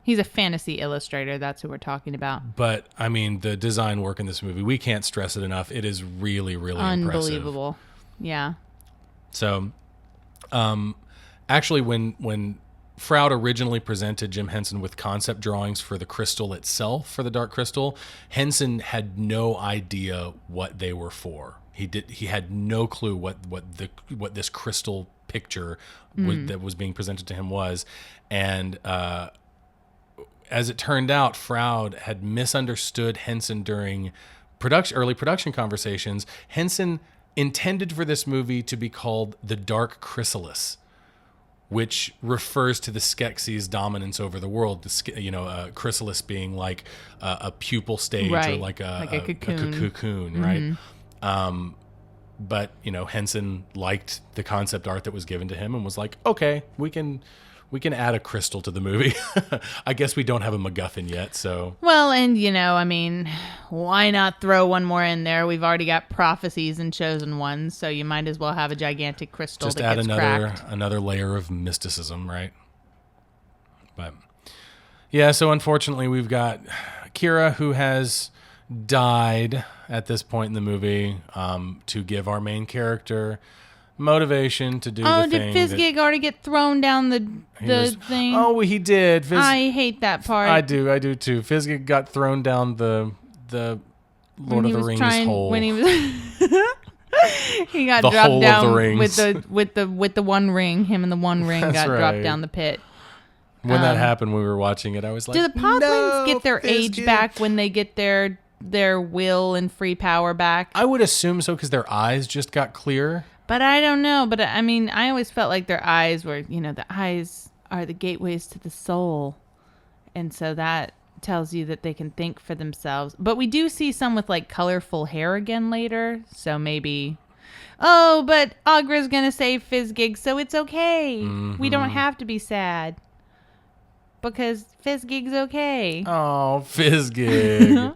He's a fantasy illustrator. That's who we're talking about. But I mean, the design work in this movie, we can't stress it enough. It is really, really impressive. Unbelievable. Yeah. So, actually, when Froud originally presented Jim Henson with concept drawings for the crystal itself, for the Dark Crystal, Henson had no idea what they were for. He had no clue what this crystal picture that was being presented to him was, and as it turned out, Froud had misunderstood Henson during early production conversations. Henson intended for this movie to be called The Dark Chrysalis, which refers to the Skeksis' dominance over the world. Chrysalis being like a pupal stage, or Right. like a cocoon. cocoon, right? But Henson liked the concept art that was given to him and was like, okay, we can add a crystal to the movie. I guess we don't have a MacGuffin yet, so Well, and why not throw one more in there? We've already got prophecies and chosen ones, so you might as well have a gigantic crystal just that add gets another cracked. another layer of mysticism, right? But Yeah, so unfortunately we've got Kira, who has died at this point in the movie, to give our main character motivation to do the thing. Oh, did Fizzgig already get thrown down the thing? Oh, he did. I hate that part. I do too. Fizzgig got thrown down the Lord of the Rings hole. When he was he got The dropped hole of down the rings. with the one ring. Him and the one ring That's got right. dropped down the pit. When that happened, we were watching it. I was like, Do the podlings no, get their age Fizzgig. back when they get their will and free power back? I would assume so because their eyes just got clear. But I don't know. But I mean, I always felt like their eyes were, the eyes are the gateways to the soul. And so that tells you that they can think for themselves. But we do see some with like colorful hair again later. So maybe, but Agra's going to save Fizzgig, so it's okay. We don't have to be sad. Because Fizzgig's okay. Oh, Fizzgig.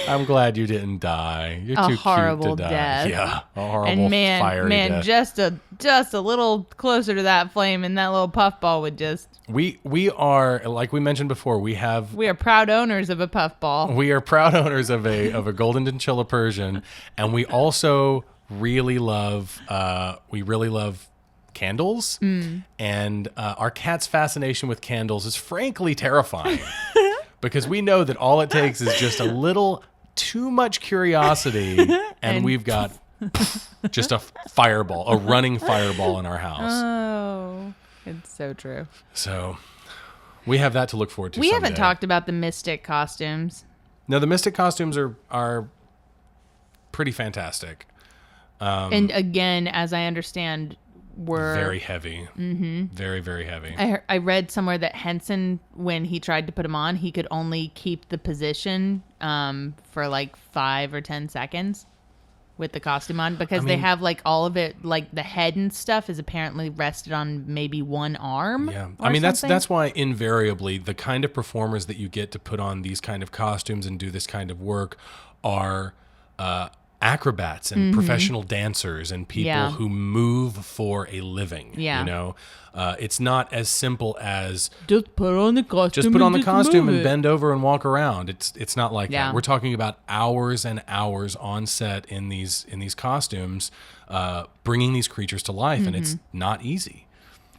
I'm glad you didn't die. You're A too horrible cute to die. death. Yeah, a horrible fiery death. just a little closer to that flame, and that little puffball would just. We are, like we mentioned before, we are proud owners of a puffball. are proud owners of a golden chinchilla Persian, and we also really love candles, and our cat's fascination with candles is frankly terrifying. Because we know that all it takes is just a little too much curiosity, and we've got just a running fireball in our house. Oh, it's so true. So we have that to look forward to. We someday. haven't talked about the Mystic costumes. No, the Mystic costumes are pretty fantastic. And again, as I understand, were very heavy. Mm-hmm. Very, very heavy. I read somewhere that Henson, when he tried to put them on, he could only keep the position for like 5 or 10 seconds with the costume on, because they have like all of it, like the head and stuff is apparently rested on maybe one arm. Yeah, I mean that's why invariably the kind of performers that you get to put on these kind of costumes and do this kind of work are acrobats and professional dancers and people who move for a living. Yeah. It's not as simple as just put on the costume. just put on the and costume move and it. bend over and walk around. It's not like Yeah. that. We're talking about hours and hours on set in these costumes, bringing these creatures to life, and it's not easy.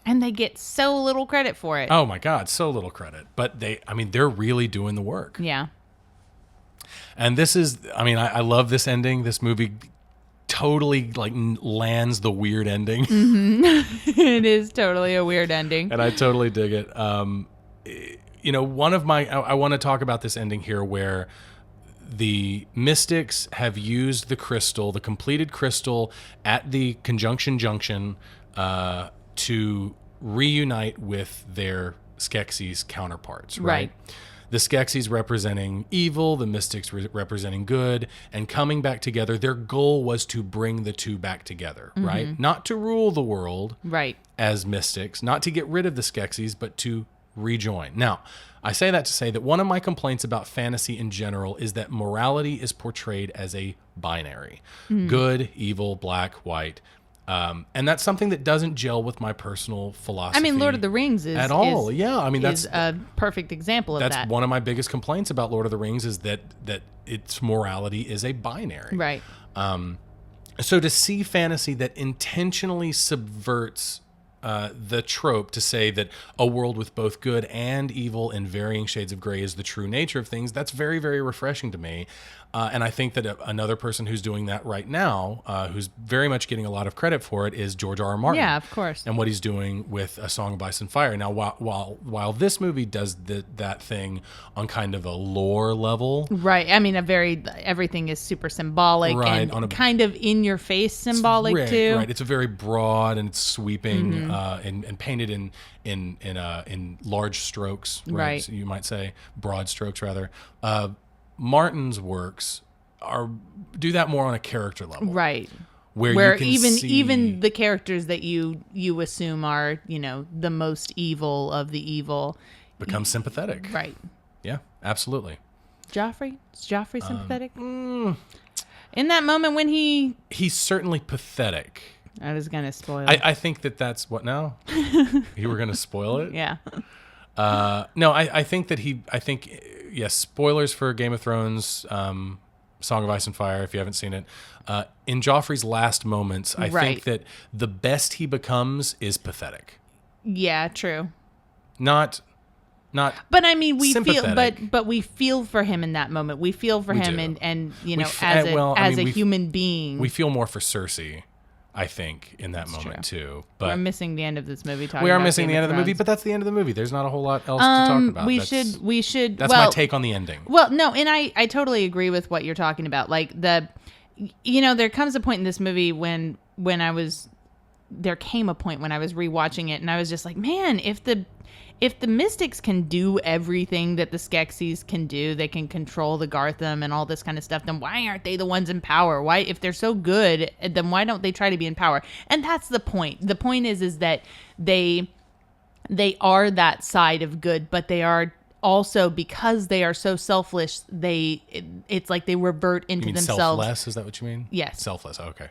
And they get so little credit for it. Oh my God, so little credit. But they're really doing the work. Yeah. And this is, I love this ending. This movie totally lands the weird ending. It is totally a weird ending. And I totally dig it. I want to talk about this ending here where the Mystics have used the crystal, the completed crystal at the Conjunction Junction, to reunite with their Skeksis counterparts, right? The Skeksis representing evil, the Mystics representing good, and coming back together. Their goal was to bring the two back together, right? Not to rule the world as Mystics, not to get rid of the Skeksis, but to rejoin. Now, I say that to say that one of my complaints about fantasy in general is that morality is portrayed as a binary. Good, evil, black, white. And that's something that doesn't gel with my personal philosophy. I mean, Lord of the Rings is at all. That's a perfect example of that. That's one of my biggest complaints about Lord of the Rings is that its morality is a binary. Right. So to see fantasy that intentionally subverts the trope to say that a world with both good and evil in varying shades of gray is the true nature of things, that's very, very refreshing to me. And I think that another person who's doing that right now, who's very much getting a lot of credit for it, is George R.R. Martin. Yeah, of course. And what he's doing with A Song of Ice and Fire. Now, while this movie does that thing on kind of a lore level, right? I mean, everything is super symbolic, right, and kind of in your face symbolic too. Right, it's a very broad and it's sweeping and painted in large strokes, right? So you might say broad strokes rather. Martin's works do that more on a character level, right? Where you can even the characters that you assume are the most evil of the evil become sympathetic, right? Yeah, absolutely. Joffrey? Is Joffrey sympathetic? In that moment when he's certainly pathetic. I was gonna spoil. I think that's what now. You were gonna spoil it. Yeah. No, I think that yes, spoilers for Game of Thrones, Song of Ice and Fire, if you haven't seen it. In Joffrey's last moments, I think that the best he becomes is pathetic. Yeah, true. Not But I mean, we feel, sympathetic. but we feel for him in that moment. We feel for him, do. and you know, as a human being. We feel more for Cersei, I think, in that moment too. But we're missing the end of this movie. We are missing the end of the movie, but that's the end of the movie. There's not a whole lot else to talk about. We should. That's my take on the ending. Well, no, and I totally agree with what you're talking about. Like there comes a point in this movie when there came a point when I was rewatching it, and I was just like, man, if the Mystics can do everything that the Skeksis can do, they can control the Gartham and all this kind of stuff, then why aren't they the ones in power? Why, if they're so good, then why don't they try to be in power? And that's the point. The point is that they are that side of good, but they are also, because they are so selfless, it's like they revert into themselves. Selfless? Is that what you mean? Yes. Selfless. Oh, okay.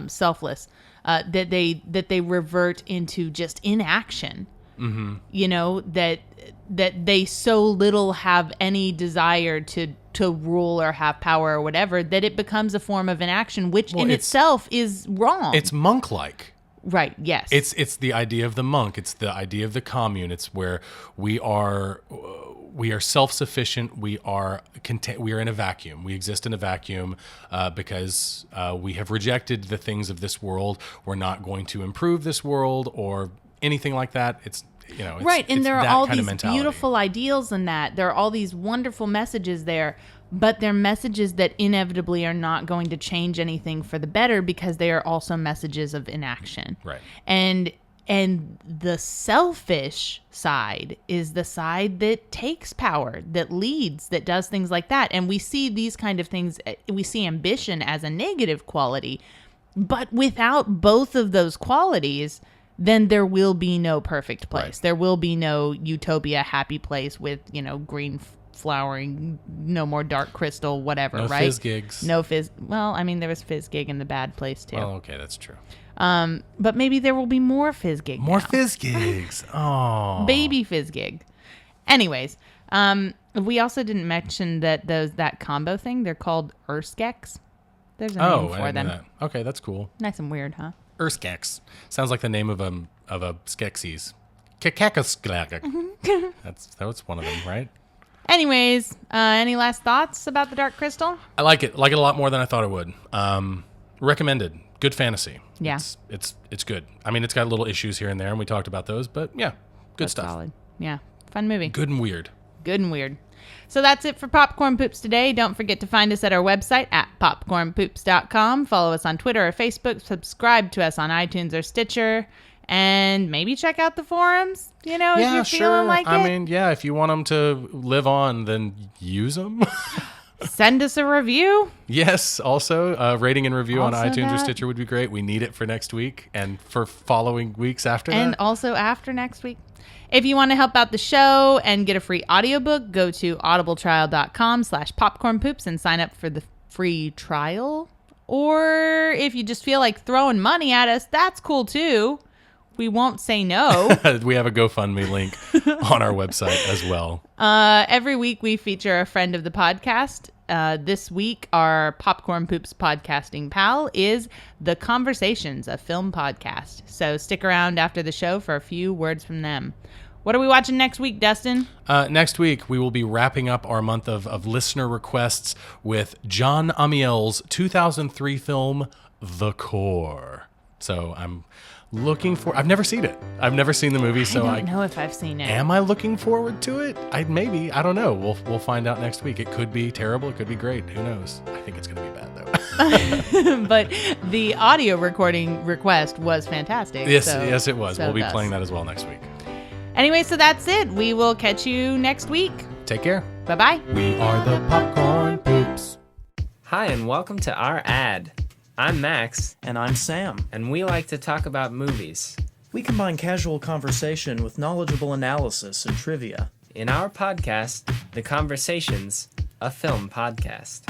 Selfless. That they revert into just inaction. Mm-hmm. You know, that they so little have any desire to rule or have power or whatever, that it becomes a form of inaction, which in itself is wrong. It's monk-like. Right, yes. It's the idea of the monk. It's the idea of the commune. It's where we are self-sufficient. We are content. We are in a vacuum. We exist in a vacuum because we have rejected the things of this world. We're not going to improve this world or anything like that. It's right, and there are all these mentality. Beautiful ideals in that. There are all these wonderful messages there, but they're messages that inevitably are not going to change anything for the better, because they are also messages of inaction. Right. And the selfish side is the side that takes power, that leads, that does things like that. And we see these kind of things, we see ambition as a negative quality, but without both of those qualities, then there will be no perfect place. Right. There will be no utopia, happy place with, green flowering, no more dark crystal, whatever, no right? Fizz gigs. No fizz. Well, I mean, there was fizz gig in the bad place too. Well, okay, that's true. But maybe there will be more fizz gig. More now. Fizz gigs. Oh, baby fizz gig. Anyways, we also didn't mention that combo thing. They're called Urskeks. There's a name for them. That. Okay, that's cool. Nice and weird, huh? Urskeks sounds like the name of a Skeksis. Kekakasklak. That's one of them, right? Anyways, any last thoughts about the Dark Crystal? I like it. Like it a lot more than I thought it would. Recommended. Good fantasy. Yeah. It's good. I mean, it's got little issues here and there, and we talked about those, but yeah, good That's stuff. Solid. Yeah. Fun movie. Good and weird. Good and weird. So that's it for Popcorn Poops today. Don't forget to find us at our website at popcornpoops.com. Follow us on Twitter or Facebook. Subscribe to us on iTunes or Stitcher. And maybe check out the forums, if you're feeling like it. I mean, yeah, if you want them to live on, then use them. Send us a review. Yes, also, rating and review on Also iTunes or that. Stitcher would be great. We need it for next week and for following weeks after And that. also after next week. If you want to help out the show and get a free audiobook, go to audibletrial.com/popcornpoops and sign up for the free trial. Or if you just feel like throwing money at us, that's cool too. We won't say no. We have a GoFundMe link on our website as well. Every week we feature a friend of the podcast. This week, our Popcorn Poops podcasting pal is The Conversations, a film podcast. So stick around after the show for a few words from them. What are we watching next week, Dustin? Next week, we will be wrapping up our month of listener requests with John Amiel's 2003 film, The Core. So I'm looking for... I've never seen it. I've never seen the movie, so I don't know if I've seen it. Am I looking forward to it? Maybe. I don't know. We'll find out next week. It could be terrible. It could be great. Who knows? I think it's going to be bad, though. But the audio recording request was fantastic. Yes, it was. So We'll be thus. playing that as well next week. Anyway, so that's it. We will catch you next week. Take care. Bye-bye. We are the Popcorn Poops. Hi, and welcome to our ad. I'm Max, And I'm Sam. and we like to talk about movies. We combine casual conversation with knowledgeable analysis and trivia. In our podcast, The Conversations, a film podcast.